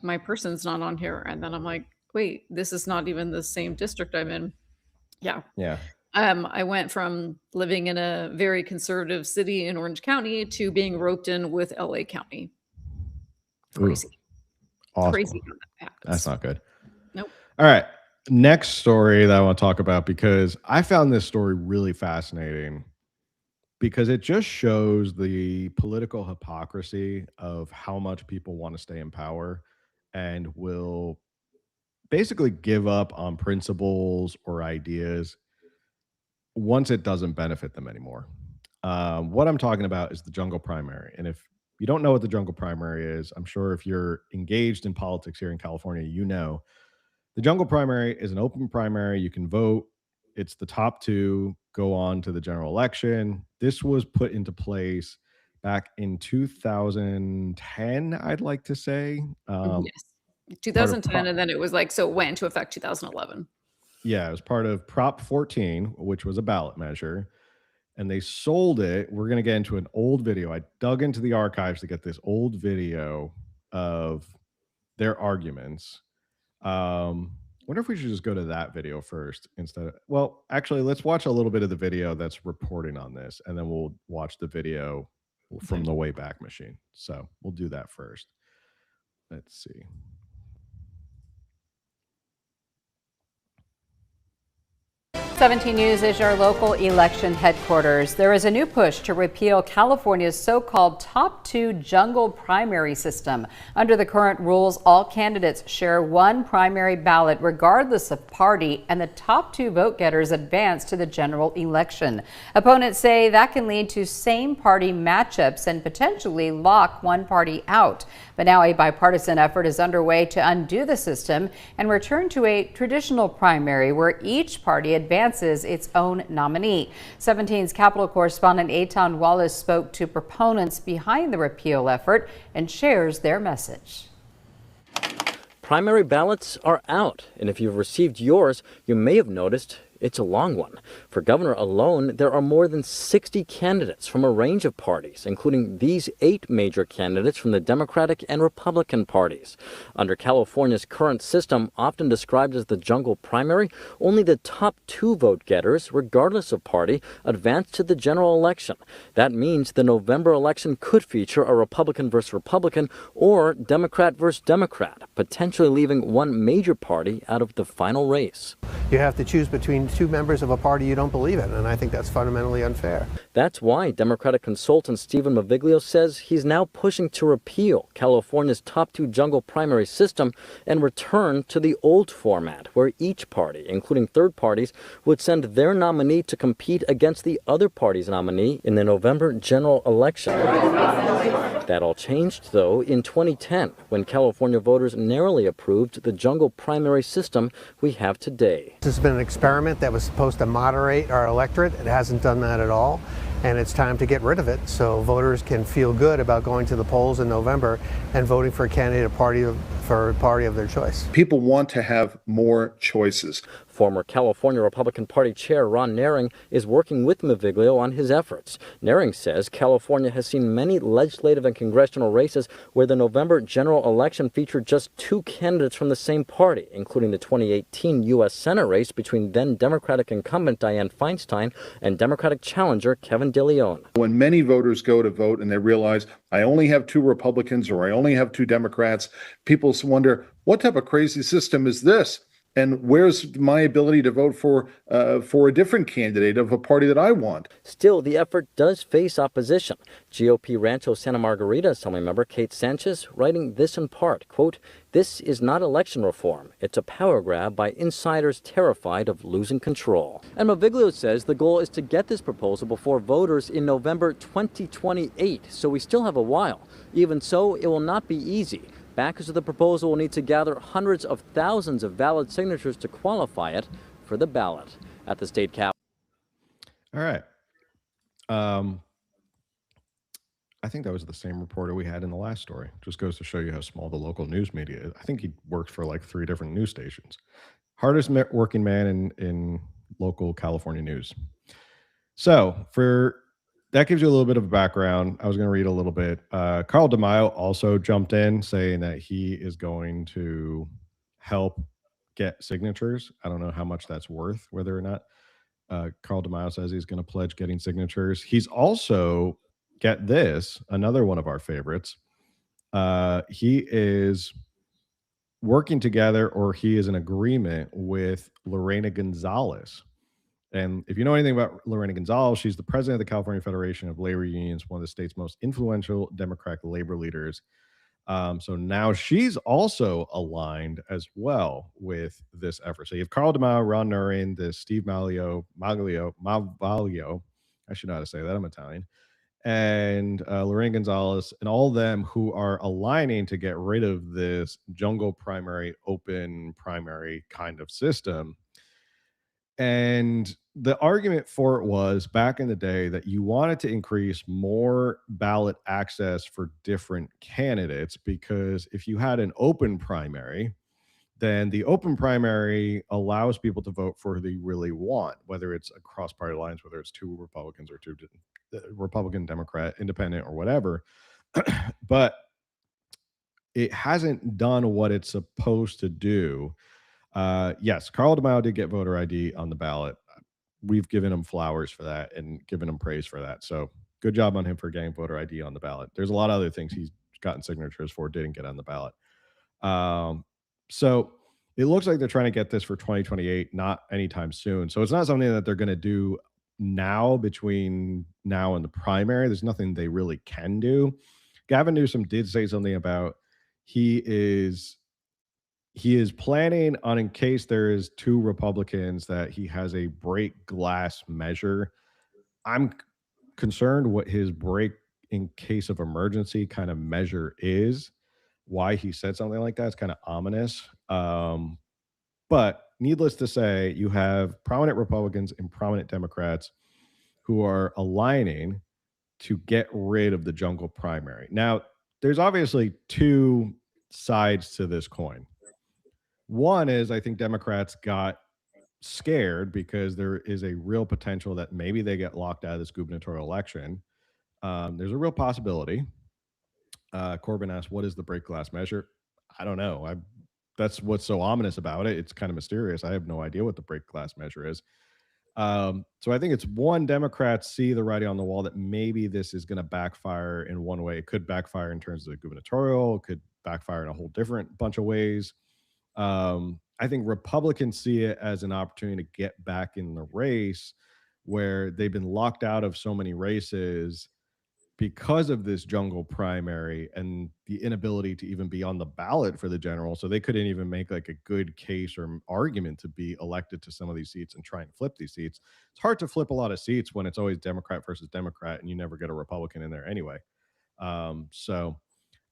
my person's not on here. And then I'm like, wait, this is not even the same district I'm in. Yeah. Yeah. I went from living in a very conservative city in Orange County to being roped in with LA County. Crazy. Awesome. Crazy how that happens. That's not good. Nope. All right. Next story that I want to talk about, because I found this story really fascinating because it just shows the political hypocrisy of how much people want to stay in power and will basically give up on principles or ideas once it doesn't benefit them anymore. What I'm talking about is the jungle primary. And if you don't know what the jungle primary is, I'm sure if you're engaged in politics here in California, you know the jungle primary is an open primary. You can vote. It's the top two go on to the general election. This was put into place back in 2010, I'd like to say. Yes. 2010, and then it was like, so it went into effect 2011. Yeah, it was part of Prop 14, which was a ballot measure, and they sold it. We're going to get into an old video. I dug into the archives to get this old video of their arguments. Wonder if we should just go to that video first instead of, well, actually, let's watch a little bit of the video that's reporting on this, and then we'll watch the video from the Wayback Machine. So we'll do that first. Let's see. 17 News is your local election headquarters. There is a new push to repeal California's so-called top two jungle primary system. Under the current rules, all candidates share one primary ballot regardless of party, and the top two vote getters advance to the general election. Opponents say that can lead to same-party matchups and potentially lock one party out. But now a bipartisan effort is underway to undo the system and return to a traditional primary where each party advances its own nominee. 17's Capitol correspondent Eitan Wallace spoke to proponents behind the repeal effort and shares their message. Primary ballots are out, and if you've received yours, you may have noticed it's a long one. For governor alone, there are more than 60 candidates from a range of parties, including these 8 major candidates from the Democratic and Republican parties. Under California's current system, often described as the jungle primary, only the top 2 vote getters, regardless of party, advance to the general election. That means the November election could feature a Republican versus Republican or Democrat versus Democrat, potentially leaving one major party out of the final race. You have to choose between 2 members of a party you don't believe in, and I think that's fundamentally unfair. That's why Democratic consultant Stephen Maviglio says he's now pushing to repeal California's top 2 jungle primary system and return to the old format, where each party, including third parties, would send their nominee to compete against the other party's nominee in the November general election. That all changed, though, in 2010, when California voters narrowly approved the jungle primary system we have today. This has been an experiment that was supposed to moderate our electorate. It hasn't done that at all, and it's time to get rid of it so voters can feel good about going to the polls in November and voting for a candidate for a party of their choice. People want to have more choices. Former California Republican Party Chair Ron Nehring is working with Maviglio on his efforts. Nehring says California has seen many legislative and congressional races where the November general election featured just 2 candidates from the same party, including the 2018 U.S. Senate race between then Democratic incumbent Dianne Feinstein and Democratic challenger Kevin De Leon. When many voters go to vote and they realize I only have 2 Republicans or I only have 2 Democrats, people wonder, what type of crazy system is this? And where's my ability to vote for a different candidate of a party that I want? Still, the effort does face opposition. GOP Rancho Santa Margarita Assemblymember Kate Sanchez writing this in part, quote, "This is not election reform. It's a power grab by insiders terrified of losing control." And Maviglio says the goal is to get this proposal before voters in November 2028, so we still have a while. Even so, it will not be easy. Backers of the proposal will need to gather hundreds of thousands of valid signatures to qualify it for the ballot at the state capitol. All right. I think that was the same reporter we had in the last story. Just goes to show you how small the local news media is. I think he worked for like 3 different news stations. Hardest working man in local California news. So that gives you a little bit of a background. I was going to read a little bit. Carl DeMaio also jumped in saying that he is going to help get signatures. I don't know how much that's worth, whether or not. Carl DeMaio says he's going to pledge getting signatures. He's also, get this, another one of our favorites. He is working together, or he is in agreement with Lorena Gonzalez. And if you know anything about Lorena Gonzalez, she's the president of the California Federation of Labor Unions, one of the state's most influential Democratic labor leaders. So now she's also aligned as well with this effort. So you have Carl DeMaio, Ron Nehring, this Steve Maglio, I should know how to say that, I'm Italian, and Lorena Gonzalez, and all of them who are aligning to get rid of this jungle primary, open primary kind of system. And the argument for it was back in the day that you wanted to increase more ballot access for different candidates, because if you had an open primary, then the open primary allows people to vote for who they really want, whether it's across party lines, whether it's two Republicans or two Republican, Democrat, Independent, or whatever. But it hasn't done what it's supposed to do. Yes, Carl DeMaio did get voter ID on the ballot. We've given him flowers for that and given him praise for that. So good job on him for getting voter ID on the ballot. There's a lot of other things he's gotten signatures for, didn't get on the ballot. So it looks like they're trying to get this for 2028, not anytime soon. So it's not something that they're going to do now, between now and the primary. There's nothing they really can do. Gavin Newsom did say something about he is planning on, in case there is two Republicans, that he has a break glass measure. I'm concerned what his break in case of emergency kind of measure is. Why he said something like that is kind of ominous. But needless to say, you have prominent Republicans and prominent Democrats who are aligning to get rid of the jungle primary. Now, there's obviously two sides to this coin. One is, I think Democrats got scared because there is a real potential that maybe they get locked out of this gubernatorial election. There's a real possibility. Corbin asked, what is the break glass measure? I don't know. That's what's so ominous about it. It's kind of mysterious. I have no idea what the break glass measure is. So I think it's one, Democrats see the writing on the wall that maybe this is going to backfire in one way. It could backfire in terms of the gubernatorial. It could backfire in a whole different bunch of ways. I think Republicans see it as an opportunity to get back in the race, where they've been locked out of so many races because of this jungle primary and the inability to even be on the ballot for the general. So they couldn't even make like a good case or argument to be elected to some of these seats and try and flip these seats. It's hard to flip a lot of seats when it's always Democrat versus Democrat and you never get a Republican in there anyway. So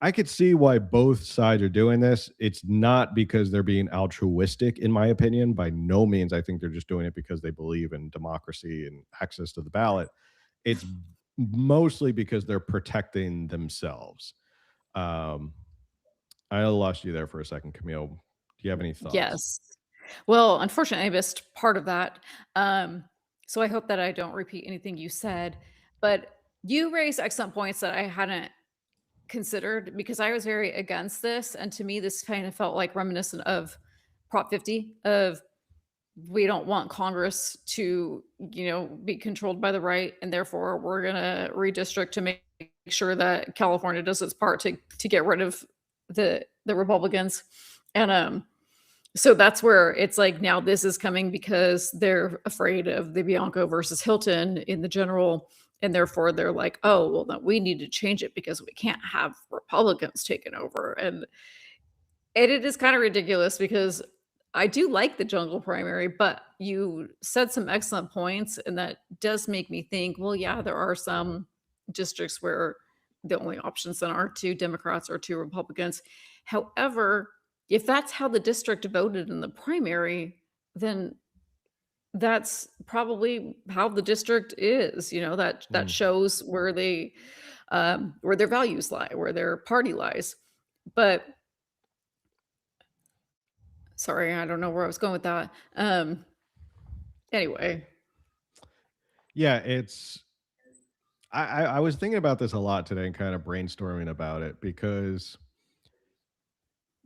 I could see why both sides are doing this. It's not because they're being altruistic, in my opinion. By no means. I think they're just doing it because they believe in democracy and access to the ballot. It's mostly because they're protecting themselves. I lost you there for a second, Camille. Do you have any thoughts? Yes. Well, unfortunately, I missed part of that. So I hope that I don't repeat anything you said. But you raised excellent points that I hadn't considered, because I was very against this. And to me, this kind of felt like reminiscent of Prop 50, of we don't want Congress to, be controlled by the right, and therefore we're going to redistrict to make sure that California does its part to get rid of the Republicans. And so that's where it's like, now this is coming because they're afraid of the Bianco versus Hilton in the general, and therefore they're like, oh, well, then we need to change it because we can't have Republicans taken over. And it is kind of ridiculous, because I do like the jungle primary, but you said some excellent points, and that does make me think, well, yeah, there are some districts where the only options then are two Democrats or two Republicans. However, if that's how the district voted in the primary, then that's probably how the district is. That shows where where their values lie, where their party lies. But sorry, I don't know where I was going with that. Anyway. Yeah, I was thinking about this a lot today and kind of brainstorming about it, because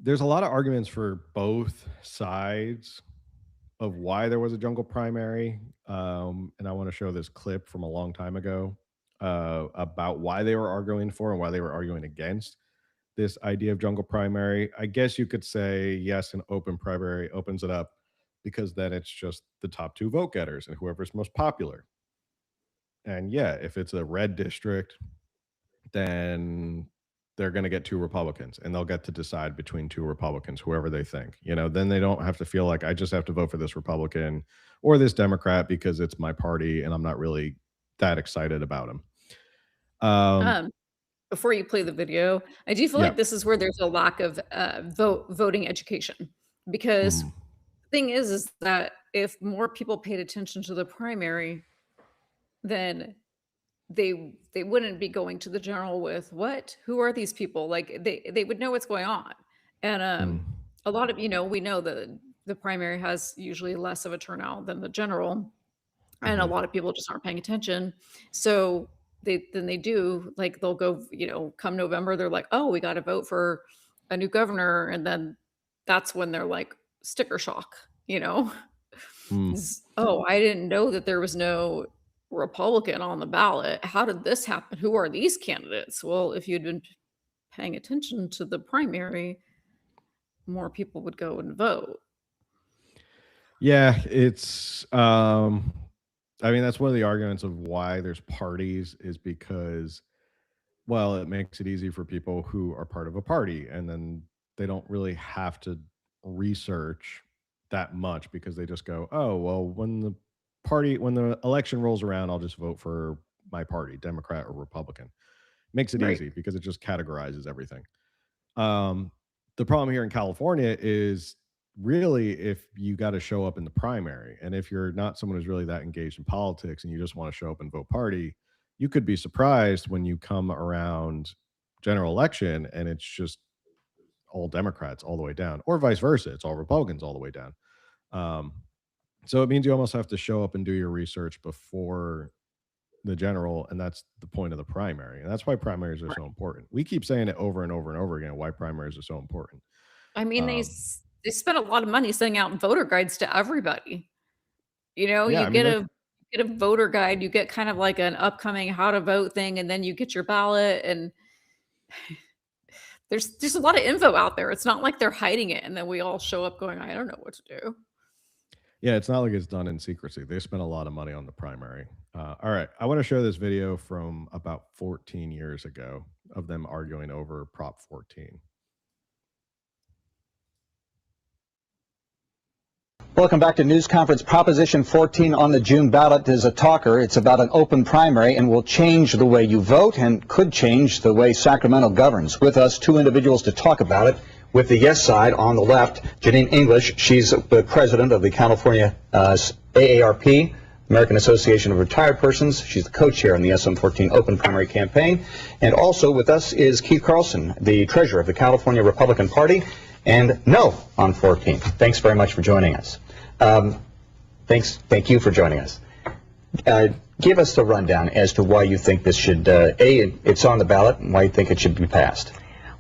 there's a lot of arguments for both sides of why there was a jungle primary. And I want to show this clip from a long time ago about why they were arguing for and why they were arguing against this idea of jungle primary. I guess you could say, yes, an open primary opens it up because then it's just the top two vote getters and whoever's most popular. And yeah, if it's a red district, then they're going to get two Republicans and they'll get to decide between two Republicans, whoever they think. Then they don't have to feel like I just have to vote for this Republican or this Democrat because it's my party and I'm not really that excited about them. Before you play the video, I do feel like this is where there's a lack of voting education, because the thing is that if more people paid attention to the primary, then they wouldn't be going to the general with who are these people? Like they would know what's going on. And a lot of, we know that the primary has usually less of a turnout than the general, and a lot of people just aren't paying attention. So they do, like, they'll go, come November, they're like, oh, we got to vote for a new governor, and then that's when they're like sticker shock. Oh, I didn't know that there was no Republican on the ballot. How did this happen? Who are these candidates? Well, if you'd been paying attention to the primary, more people would go and vote. Yeah, it's I mean, that's one of the arguments of why there's parties, is because, well, it makes it easy for people who are part of a party, and then they don't really have to research that much, because they just go, oh, well, when the election rolls around, I'll just vote for my party, Democrat or Republican. Makes it Right. easy because it just categorizes everything. The problem here in California is really if you got to show up in the primary, and if you're not someone who's really that engaged in politics and you just want to show up and vote party, you could be surprised when you come around general election and it's just all Democrats all the way down, or vice versa, it's all Republicans all the way down. So it means you almost have to show up and do your research before the general, and that's the point of the primary, and that's why primaries are so important. We keep saying it over and over and over again, why primaries are so important. I mean, they spent a lot of money sending out voter guides to everybody. Yeah, You I mean, get a voter guide, you get kind of like an upcoming how to vote thing, and then you get your ballot, and there's a lot of info out there. It's not like they're hiding it, and then we all show up going, I don't know what to do. yeah, it's not like it's done in secrecy. They spent a lot of money on the primary. All right, I want to show this video from about 14 years ago of them arguing over Prop 14. Welcome back to News Conference. Proposition 14 on the June ballot is a talker. It's about an open primary and will change the way you vote and could change the way Sacramento governs. With us, two individuals to talk about it. With the yes side on the left, Janine English. She's the president of the California AARP, American Association of Retired Persons. She's the co-chair in the SM14 open primary campaign. And also with us is Keith Carlson, the treasurer of the California Republican Party, and no on 14. Thanks very much for joining us. Thank you for joining us. Give us the rundown as to why you think this should, it's on the ballot, and why you think it should be passed.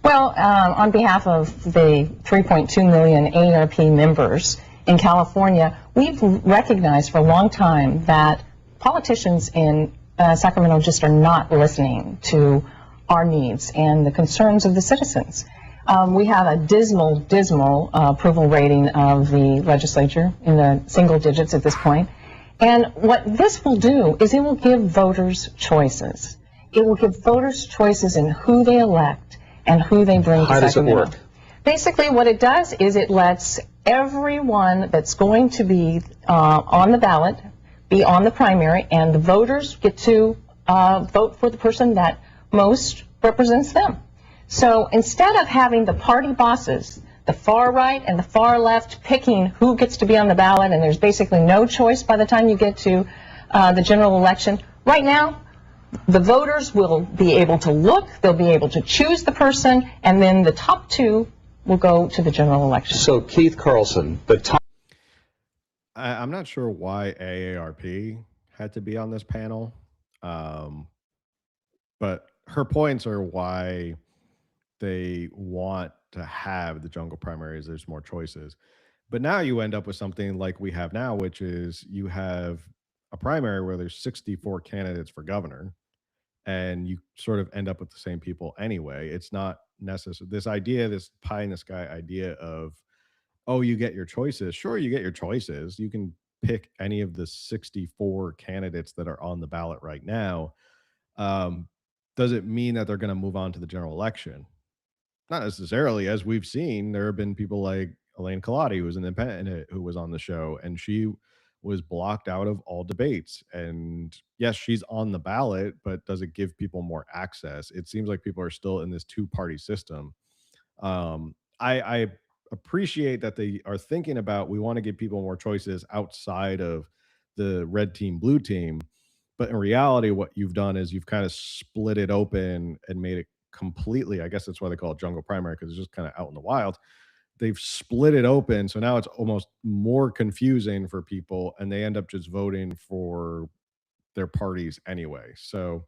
Well, on behalf of the 3.2 million AARP members in California, we've recognized for a long time that politicians in Sacramento just are not listening to our needs and the concerns of the citizens. We have a dismal approval rating of the legislature in the single digits at this point. And what this will do is it will give voters choices. It will give voters choices in who they elect and who they bring to Sacramento. How does it work? Basically, what it does is it lets everyone that's going to be on the ballot be on the primary, and the voters get to vote for the person that most represents them. So instead of having the party bosses, the far right and the far left, picking who gets to be on the ballot, and there's basically no choice by the time you get to the general election, right now, the voters will be able to look, they'll be able to choose the person, and then the top two will go to the general election. So Keith Carlson, the top... I'm not sure why AARP had to be on this panel, but her points are why they want to have the jungle primaries. There's more choices. But now you end up with something like we have now, which is you have a primary where there's 64 candidates for governor, and you sort of end up with the same people anyway. It's not necessary. This idea, this pie in the sky idea of, oh, you get your choices. Sure, you get your choices. You can pick any of the 64 candidates that are on the ballot right now. Does it mean that they're going to move on to the general election? Not necessarily. As we've seen, there have been people like Elaine Colati, who was an independent, who was on the show, and she was blocked out of all debates. And yes, she's on the ballot, but does it give people more access? It seems like people are still in this two-party system. I appreciate that they are thinking about, we want to give people more choices outside of the red team, blue team. But in reality, what you've done is you've kind of split it open and made it completely, I guess that's why they call it jungle primary, because it's just kind of out in the wild. They've split it open. So now it's almost more confusing for people, and they end up just voting for their parties anyway. So,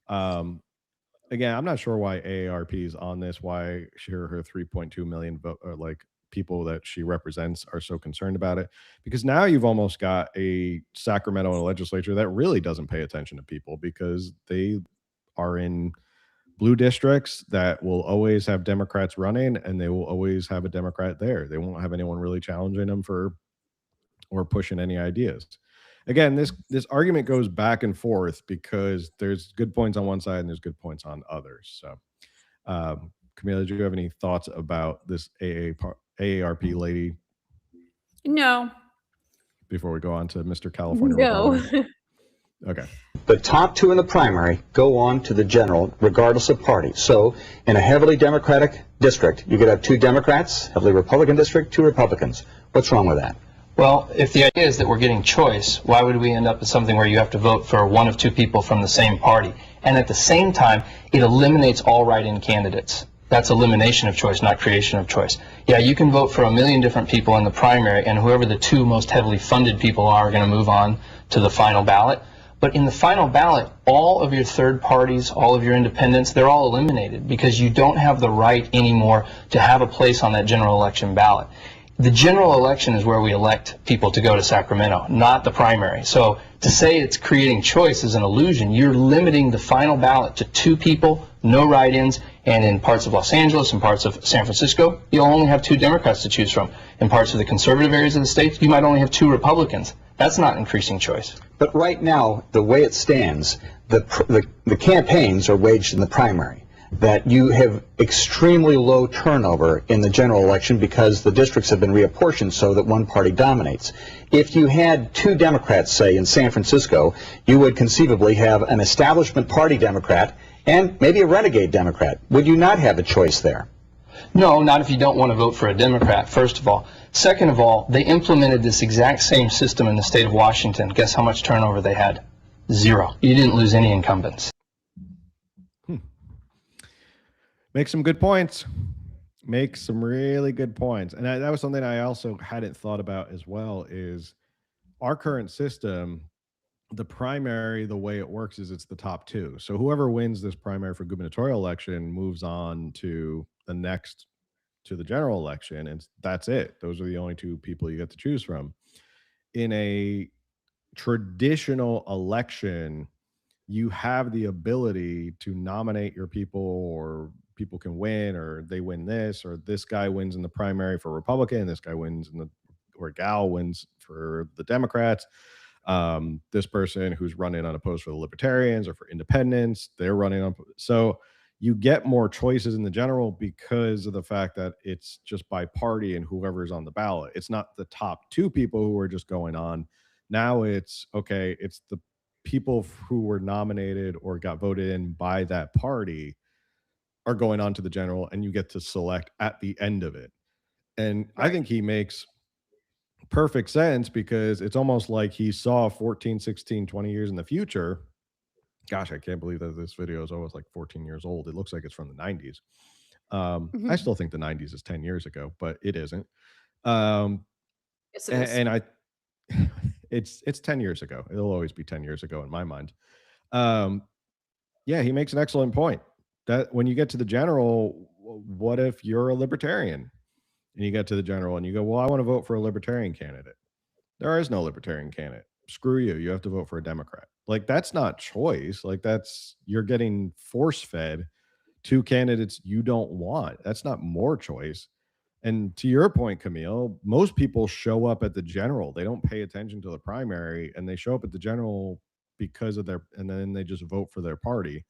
again, I'm not sure why AARP is on this, why her 3.2 million vote, or like people that she represents are so concerned about it, because now you've almost got a Sacramento legislature that really doesn't pay attention to people, because they are in blue districts that will always have Democrats running, and they will always have a Democrat there. They won't have anyone really challenging them for or pushing any ideas. Again, this argument goes back and forth because there's good points on one side and there's good points on others. So, Camille, do you have any thoughts about this AARP lady No. before we go on to Mr. California? No. Okay. The top two in the primary go on to the general, regardless of party. So in a heavily Democratic district, you could have two Democrats, heavily Republican district, two Republicans. What's wrong with that? Well, if the idea is that we're getting choice, why would we end up with something where you have to vote for one of two people from the same party? And at the same time, it eliminates all write-in candidates. That's elimination of choice, not creation of choice. Yeah, you can vote for a million different people in the primary, and whoever the two most heavily funded people are going to move on to the final ballot. But in the final ballot, all of your third parties, all of your independents, they're all eliminated because you don't have the right anymore to have a place on that general election ballot. The general election is where we elect people to go to Sacramento, not the primary. So to say it's creating choice is an illusion. You're limiting the final ballot to two people, no write-ins, and in parts of Los Angeles and parts of San Francisco, you'll only have two Democrats to choose from. In parts of the conservative areas of the state, you might only have two Republicans. That's not increasing choice. But right now, the way it stands, the campaigns are waged in the primary. That you have extremely low turnover in the general election because the districts have been reapportioned so that one party dominates. If you had two Democrats, say, in San Francisco, you would conceivably have an establishment party Democrat and maybe a renegade Democrat. Would you not have a choice there? No, not if you don't want to vote for a Democrat, first of all. Second of all, they implemented this exact same system in the state of Washington. Guess how much turnover they had? Zero. You didn't lose any incumbents. Make some good points. Make some really good points. And that was something I also hadn't thought about as well, is our current system, the primary, the way it works is it's the top two. So whoever wins this primary for gubernatorial election moves on to the general election, and that's it. Those are the only two people you get to choose from. In a traditional election, you have the ability to nominate your people, or people can win, or they win this, or this guy wins in the primary for Republican, this guy wins or gal wins for the Democrats. This person who's running unopposed for the Libertarians or for independents, they're running on. So you get more choices in the general because of the fact that it's just by party and whoever's on the ballot. It's not the top two people who are just going on. Now it's, okay, it's the people who were nominated or got voted in by that party are going on to the general, and you get to select at the end of it. And right. I think he makes perfect sense, because it's almost like he saw 14, 16, 20 years in the future. Gosh, I can't believe that this video is almost like 14 years old. It looks like it's from the 90s. I still think the 90s is 10 years ago, but it isn't. Yes, it is. And it's 10 years ago. It'll always be 10 years ago in my mind. Yeah, he makes an excellent point. That when you get to the general, what if you're a libertarian and you get to the general and you go, well, I want to vote for a libertarian candidate. There is no libertarian candidate. Screw you. You have to vote for a Democrat. Like, that's not choice. Like, you're getting force fed two candidates you don't want. That's not more choice. And to your point, Camille, most people show up at the general. They don't pay attention to the primary, and they show up at the general because of and then they just vote for their party.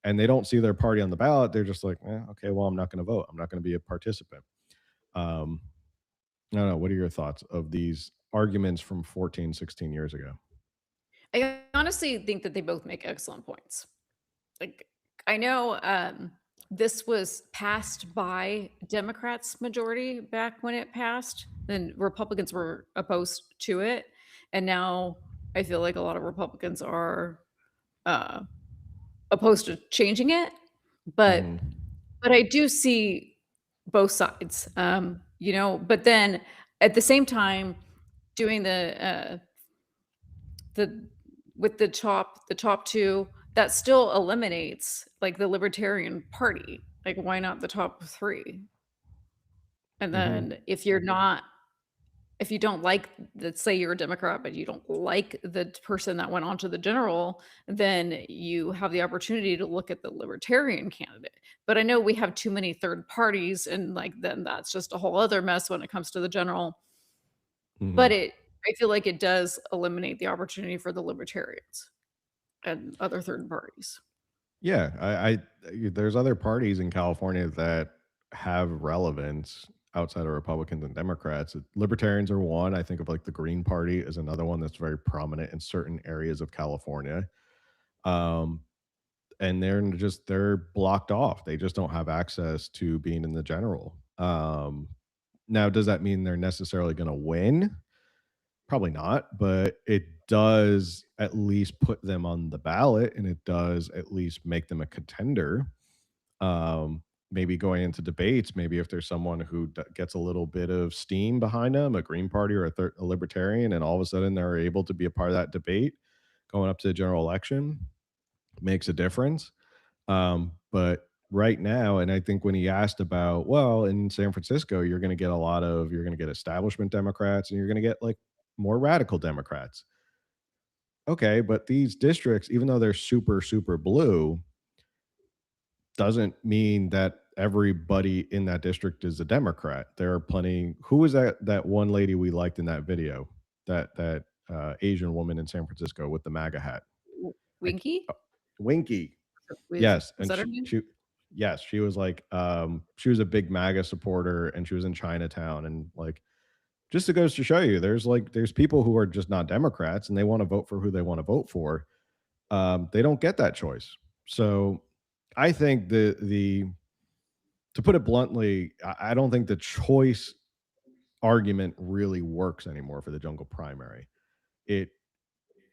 And they don't see their party on the ballot. They're just like, okay, well, I'm not going to vote. I'm not going to be a participant. I don't know. What are your thoughts of these arguments from 14, 16 years ago? I honestly think that they both make excellent points. Like, I know this was passed by Democrats majority back when it passed, and Republicans were opposed to it. And now I feel like a lot of Republicans are uh, opposed to changing it. But Mhm. I do see both sides, but then at the same time, doing the with the top two, that still eliminates like the Libertarian Party. Like, why not the top three? And Mhm. then if you're not, if you don't like, let's say you're a Democrat, but you don't like the person that went on to the general, then you have the opportunity to look at the Libertarian candidate. But I know we have too many third parties, and like then that's just a whole other mess when it comes to the general. But Mhm. I feel like it does eliminate the opportunity for the Libertarians and other third parties. Yeah, there's other parties in California that have relevance outside of Republicans and Democrats. Libertarians are one. I think of like the Green Party is another one that's very prominent in certain areas of California. Um, and they're blocked off. They just don't have access to being in the general. Now, does that mean they're necessarily going to win? Probably not, but it does at least put them on the ballot, and it does at least make them a contender. Maybe going into debates, maybe if there's someone who gets a little bit of steam behind them, a Green Party or a Libertarian, and all of a sudden they're able to be a part of that debate going up to the general election, makes a difference. But right now, and I think when he asked about, well, in San Francisco, you're going to get establishment Democrats and you're going to get like more radical Democrats. Okay, but these districts, even though they're super, super blue, doesn't mean that everybody in that district is a Democrat. There are plenty. Who was that one lady we liked in that video? That Asian woman in San Francisco with the MAGA hat. I, Winky? Winky. With, Yes, is and that her name? yes, she was like, she was a big MAGA supporter, and she was in Chinatown, and like, just it goes to show you, there's people who are just not Democrats, and they want to vote for who they want to vote for. They don't get that choice. So, I think the to put it bluntly, I don't think the choice argument really works anymore for the jungle primary. It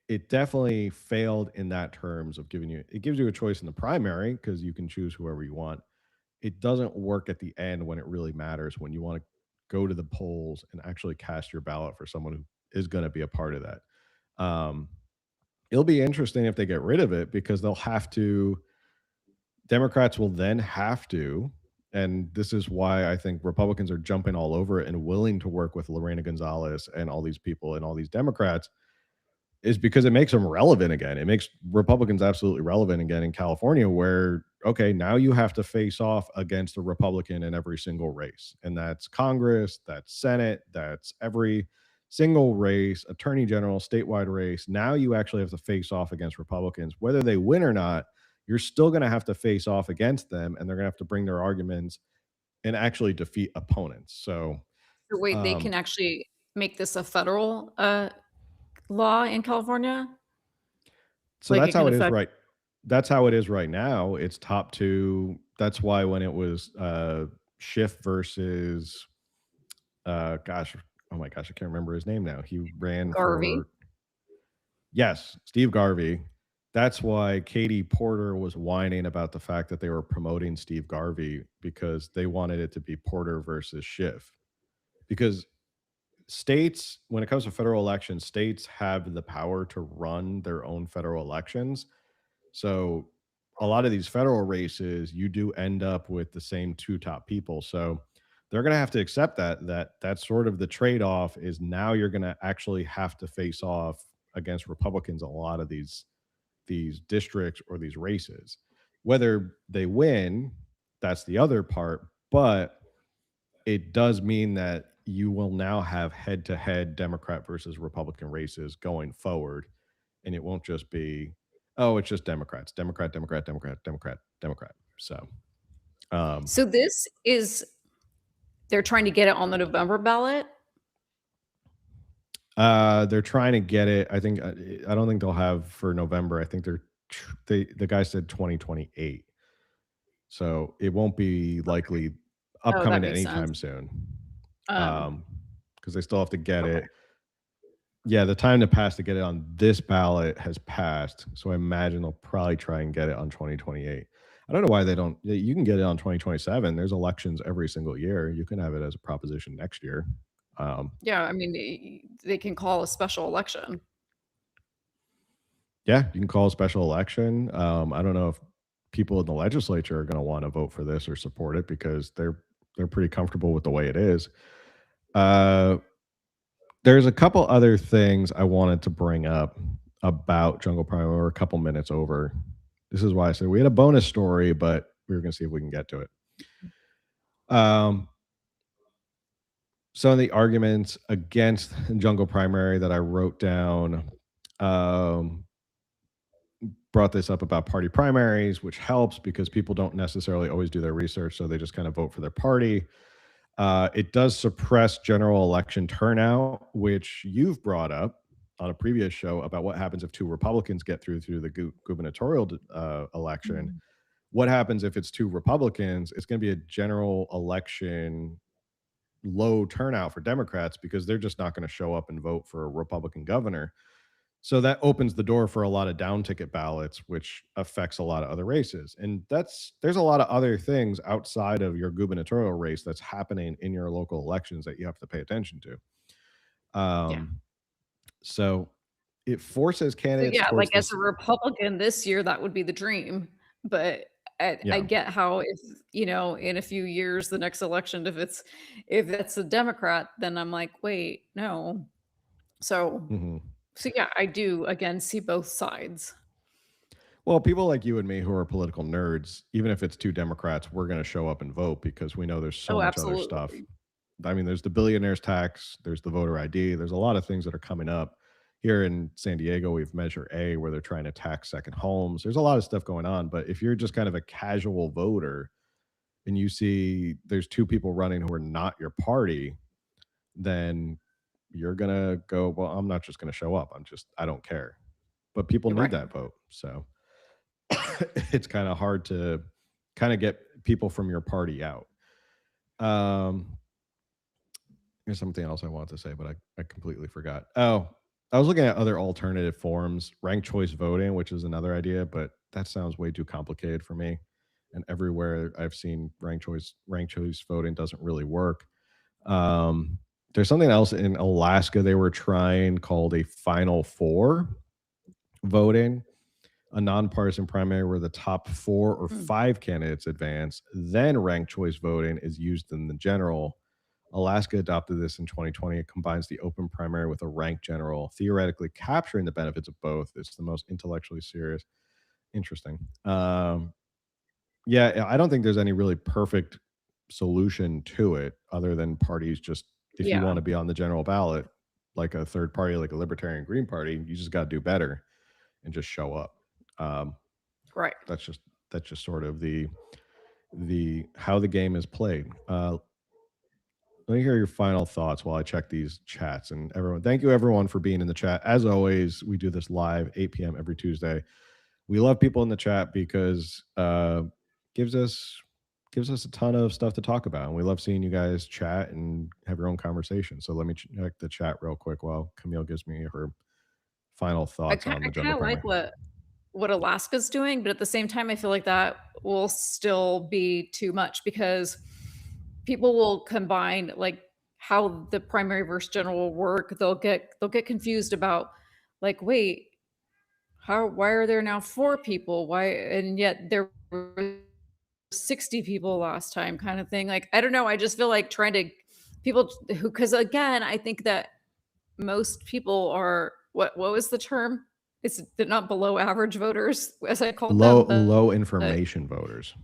it definitely failed in that terms of giving you it gives you a choice in the primary because you can choose whoever you want. It doesn't work at the end when it really matters, when you want to go to the polls and actually cast your ballot for someone who is going to be a part of that. Um, it'll be interesting if they get rid of it because they'll have to, Democrats will then have to, and this is why I think Republicans are jumping all over it and willing to work with Lorena Gonzalez and all these people and all these Democrats, is because it makes them relevant again. It makes Republicans absolutely relevant again in California, where, okay, now you have to face off against a Republican in every single race. And that's Congress, that's Senate, that's every single race, attorney general, statewide race. Now you actually have to face off against Republicans. Whether they win or not, you're still going to have to face off against them, and they're going to have to bring their arguments and actually defeat opponents. So, So wait, they um, can actually make this a federal law in California? So Like that's it can how it is affect. right that's how it is right now. It's top 2. That's why when it was, Schiff versus, gosh, oh my gosh, I can't remember his name now. He ran Garvey. for Yes, Steve Garvey. That's why Katie Porter was whining about the fact that they were promoting Steve Garvey because they wanted it to be Porter versus Schiff. Because states, when it comes to federal elections, states have the power to run their own federal elections. So a lot of these federal races, you do end up with the same 2 top people. So they're going to have to accept that's sort of the trade-off, is now you're going to actually have to face off against Republicans in a lot of these districts or these races. Whether they win, that's the other part, but it does mean that you will now have head-to-head Democrat versus Republican races going forward, and it won't just be, oh, it's just Democrats, Democrat, Democrat, Democrat, Democrat, Democrat. So, um, So this is, they're trying to get it on the November ballot. they're trying to get it. I think I don't think they'll have for November. I think the guy said 2028. So it won't be likely Oh, that upcoming makes anytime sense. soon. Um, Because they still have to get okay. it. Yeah, the time to pass to get it on this ballot has passed. So I imagine they'll probably try and get it on 2028. I don't know why they don't. You can get it on 2027. There's elections every single year. You can have it as a proposition next year. Yeah, I mean, they can call a special election. Yeah, you can call a special election. I don't know if people in the legislature are going to want to vote for this or support it because they're pretty comfortable with the way it is. There's a couple other things I wanted to bring up about Jungle Prime. We're a couple minutes over. This is why I said we had a bonus story, but we were going to see if we can get to it. Some of the arguments against Jungle Primary that I wrote down brought this up about party primaries, which helps because people don't necessarily always do their research, so they just kind of vote for their party. It does suppress general election turnout, which you've brought up on a previous show about what happens if two Republicans get through the gubernatorial election. Mm-hmm. What happens if it's two Republicans? It's going to be a general election low turnout for Democrats because they're just not going to show up and vote for a Republican governor. So that opens the door for a lot of down ticket ballots, which affects a lot of other races. And there's a lot of other things outside of your gubernatorial race that's happening in your local elections that you have to pay attention to. So it forces So candidates yeah, towards like as this. a Republican this year, that would be the dream. But I Yeah. get how if in a few years, the next election, if that's a Democrat, then I'm like, wait, no. So Mhm. so yeah, I do again see both sides. Well, people like you and me who are political nerds, even if it's two Democrats, we're going to show up and vote because we know there's so Oh, much other stuff. absolutely. I mean, there's the billionaire's tax, there's the voter ID, there's a lot of things that are coming up. Here in San Diego, we have Measure A where they're trying to tax second homes. There's a lot of stuff going on. But if you're just kind of a casual voter and you see there's two people running who are not your party, then you're going to go, well, I'm not just going to show up. I don't care. But people You're need right. that vote. So it's kind of hard to kind of get people from your party out. There's something else I wanted to say, but I completely forgot. Oh, I was looking at other alternative forms, ranked choice voting, which is another idea, but that sounds way too complicated for me. And everywhere I've seen ranked choice voting doesn't really work. There's something else in Alaska they were trying called a Final Four voting, a nonpartisan primary where the top 4 or 5 candidates advance. Then ranked choice voting is used in the general. Alaska adopted this in 2020. It combines the open primary with a ranked general, theoretically capturing the benefits of both. It's the most intellectually serious. Interesting. Yeah, I don't think there's any really perfect solution to it other than parties just, if you Yeah. want to be on the general ballot, like a third party, like a Libertarian Green Party, you just got to do better and just show up. Right. That's just sort of the how the game is played. Let me hear your final thoughts while I check these chats. And everyone, thank you everyone for being in the chat. As always, we do this live 8 p.m. every Tuesday. We love people in the chat because gives us a ton of stuff to talk about, and we love seeing you guys chat and have your own conversation. So let me check the chat real quick while Camille gives me her final thoughts on the I kind jungle of like primary. what Alaska's doing, but at the same time, I feel like that will still be too much because people will combine like how the primary versus general will work. They'll get confused about like, wait, why are there now 4 people? Why, and yet there were 60 people last time, kind of thing. Like, I don't know. I just feel like trying to people who, because again, I think that most people are what was the term? They're not below average voters, as I called them, but Low information voters.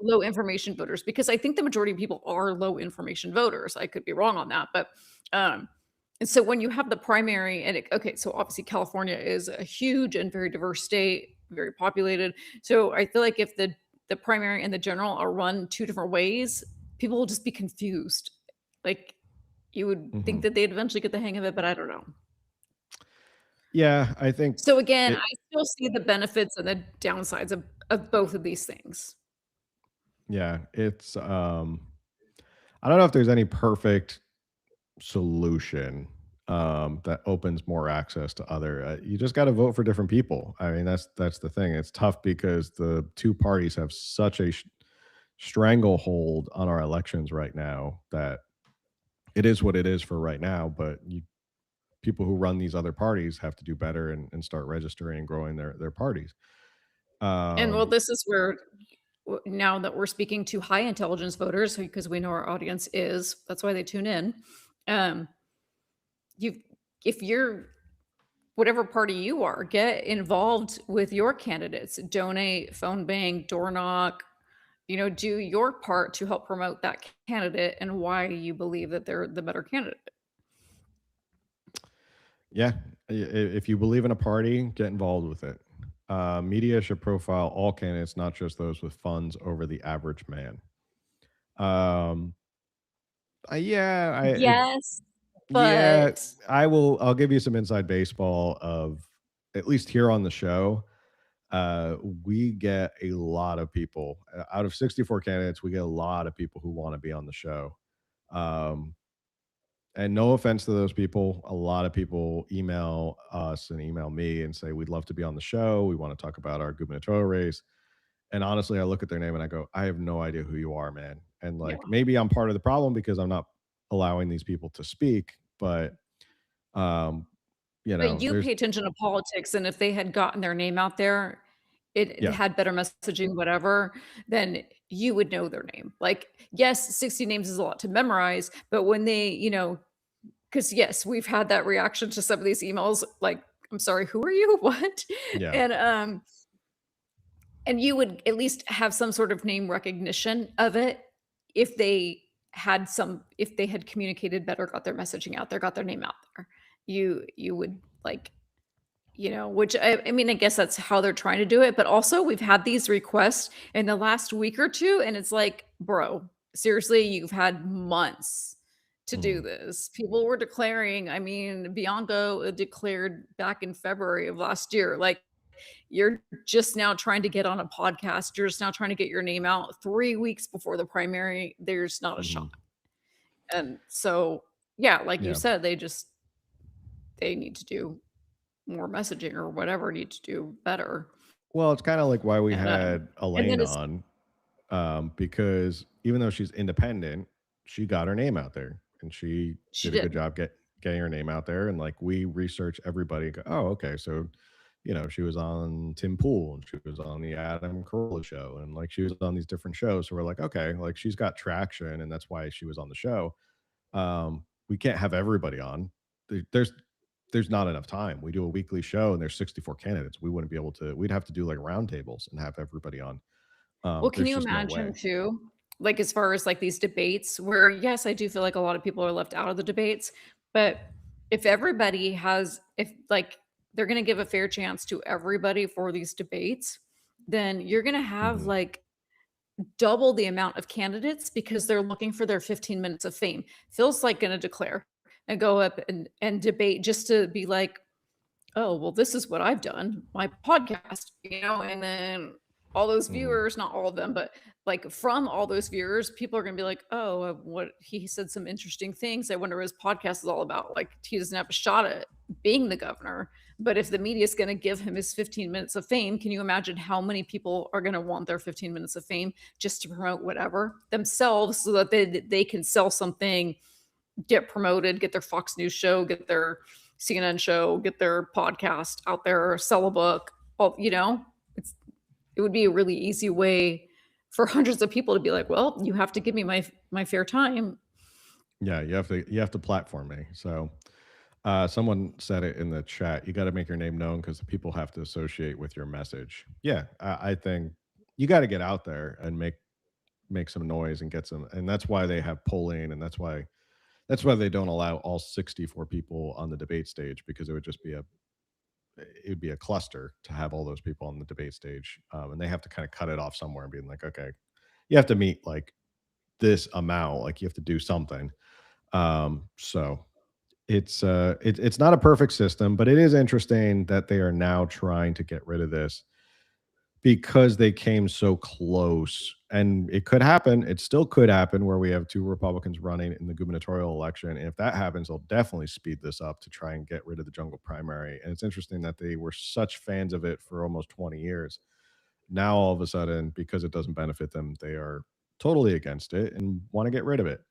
low information voters, because I think the majority of people are low information voters. I could be wrong on that, but and so when you have the primary, and okay, so obviously California is a huge and very diverse state, very populated. So I feel like if the primary and the general are run 2 different ways, people will just be confused. Like you would think that they'd eventually get the hang of it, but I don't know. Yeah, I think So again, I still see the benefits and the downsides of both of these things. Yeah, it's I don't know if there's any perfect solution that opens more access to other. You just got to vote for different people. I mean, that's the thing. It's tough because the two parties have such a stranglehold on our elections right now that it is what it is for right now. But people who run these other parties have to do better and start registering and growing their parties. And well, Um, this is where now that we're speaking to high intelligence voters, because we know our audience is, that's why they tune in. Um, you, if you're whatever party you are, get involved with your candidates, donate, phone bank, door knock, do your part to help promote that candidate and why you believe that they're the better candidate. yeah, if you believe in a party, get involved with it. Media should profile all candidates, not just those with funds over the average man. Um, yeah, Yes, yeah, but I will. I'll give you some inside baseball of at least here on the show. We get a lot of people out of 64 candidates. We get a lot of people who want to be on the show. Um, and no offense to those people, a lot of people email us and email me and say we'd love to be on the show. We want to talk about our gubernatorial race. And honestly, I look at their name and I go, I have no idea who you are, man. And yeah. like maybe I'm part of the problem because I'm not allowing these people to speak, but um, But you there's pay attention to politics, and if they had gotten their name out there, it yeah, had better messaging, whatever, then you would know their name. Like, yes, 60 names is a lot to memorize, but when because yes, we've had that reaction to some of these emails, like, I'm sorry, who are you? What? yeah. And you would at least have some sort of name recognition of it if they if they had communicated better, got their messaging out there, got their name out there. You would like, which I mean, I guess that's how they're trying to do it. But also, we've had these requests in the last week or two, and it's like, bro, seriously, you've had months to do Mhm. this. People were declaring, I mean, Bianco declared back in February of last year. Like, you're just now trying to get on a podcast. You're just now trying to get your name out 3 weeks before the primary. There's not a shot. Mhm. And so, yeah, like you Yeah. said, they need to do more messaging or whatever, need to do better. Well, it's kind of like why we And had and then Elaine it's on, because even though she's independent, she got her name out there and she she did a good did. job getting her name out there. And like we research everybody, and go, oh, okay, so she was on Tim Pool and she was on the Adam Carolla show, and like she was on these different shows. So we're like, okay, like she's got traction, and that's why she was on the show. We can't have everybody on. There's not enough time. We do a weekly show and there's 64 candidates. We wouldn't be able to. We'd have to do like roundtables and have everybody on. Well, can There's you just no imagine way. too, like as far as like these debates where yes, I do feel like a lot of people are left out of the debates, but if like they're going to give a fair chance to everybody for these debates, then you're going to have Mhm. like double the amount of candidates because they're looking for their 15 minutes of fame. Phil's like going to declare and go up and debate just to be like, oh, well, this is what I've done, my podcast, and then all those Mhm. viewers, not all of them, but like from all those viewers, people are going to be like, oh, what he said some interesting things. I wonder what his podcast is all about. Like, he doesn't have a shot at being the governor. But if the media is going to give him his 15 minutes of fame, can you imagine how many people are going to want their 15 minutes of fame just to promote whatever themselves so that they can sell something, get promoted, get their Fox News show, get their CNN show, get their podcast out there, sell a book. It would be a really easy way for hundreds of people to be like, well, you have to give me my fair time. Yeah, you have to platform me. So someone said it in the chat. You got to make your name known because the people have to associate with your message. Yeah, I think you got to get out there and make some noise and get some. And that's why they have polling, and that's why they don't allow all 64 people on the debate stage, because it would be a cluster to have all those people on the debate stage, and they have to kind of cut it off somewhere and being like, okay, you have to meet like this amount, like you have to do something. So it's not a perfect system, but it is interesting that they are now trying to get rid of this because they came so close. And it could happen. It still could happen where we have two Republicans running in the gubernatorial election. And if that happens, they'll definitely speed this up to try and get rid of the jungle primary. And it's interesting that they were such fans of it for almost 20 years. Now, all of a sudden, because it doesn't benefit them, they are totally against it and want to get rid of it.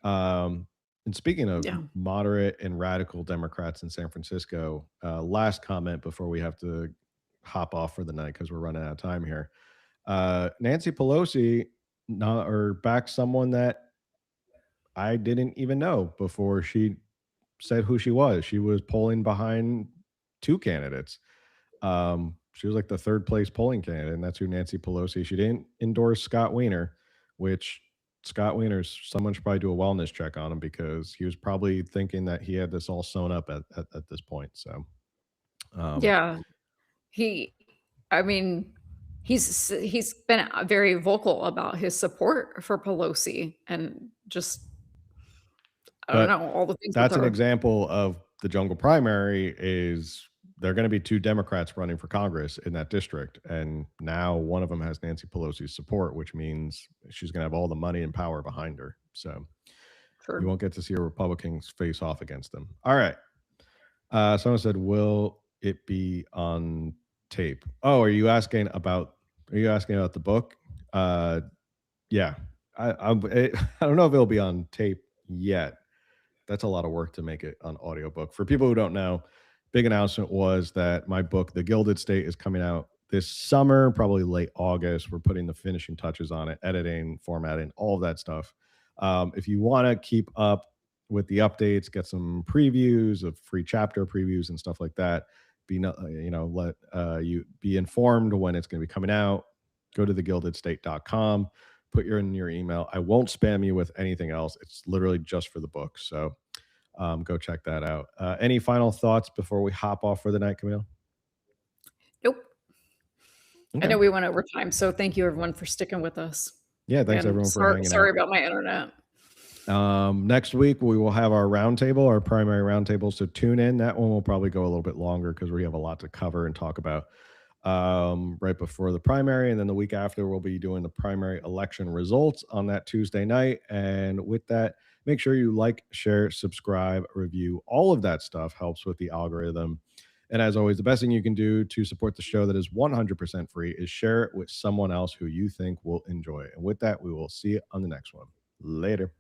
And speaking of Yeah. moderate and radical Democrats in San Francisco, last comment before we have to hop off for the night because we're running out of time here. Nancy Pelosi backed someone that I didn't even know before she said who she was. She was polling behind two candidates. She was like the third place polling candidate, and that's who Nancy Pelosi. She didn't endorse Scott Wiener, which Scott Wiener's someone should probably do a wellness check on him because he was probably thinking that he had this all sewn up at this point. So Yeah. He, I mean, he's been very vocal about his support for Pelosi and just I don't But know all the things with that's an her. example of the jungle primary is there are going to be two Democrats running for Congress in that district. And now one of them has Nancy Pelosi's support, which means she's going to have all the money and power behind her. So Sure. you won't get to see a Republicans face off against them. All right. Someone said, will it be on tape? Oh, are you asking about the book? Yeah. I don't know if it'll be on tape yet. That's a lot of work to make it on audiobook. For people who don't know, big announcement was that my book, The Gilded State, is coming out this summer, probably late August. We're putting the finishing touches on it, editing, formatting, all of that stuff. If you want to keep up with the updates, get some previews of free chapter previews and stuff like that, let you be informed when it's going to be coming out. Go to thegildedstate.com. Put in your email. I won't spam you with anything else. It's literally just for the book. So go check that out. Any final thoughts before we hop off for the night, Camille? Nope. Okay. I know we went over time, so thank you everyone for sticking with us. Yeah, thanks And everyone for hanging sorry out. about my internet. Next week we will have our roundtable, our primary roundtable. So tune in. That one will probably go a little bit longer because we have a lot to cover and talk about right before the primary. And then the week after, we'll be doing the primary election results on that Tuesday night. And with that, make sure you like, share, subscribe, review. All of that stuff helps with the algorithm. And as always, the best thing you can do to support the show that is 100% free is share it with someone else who you think will enjoy it. And with that, we will see you on the next one. Later.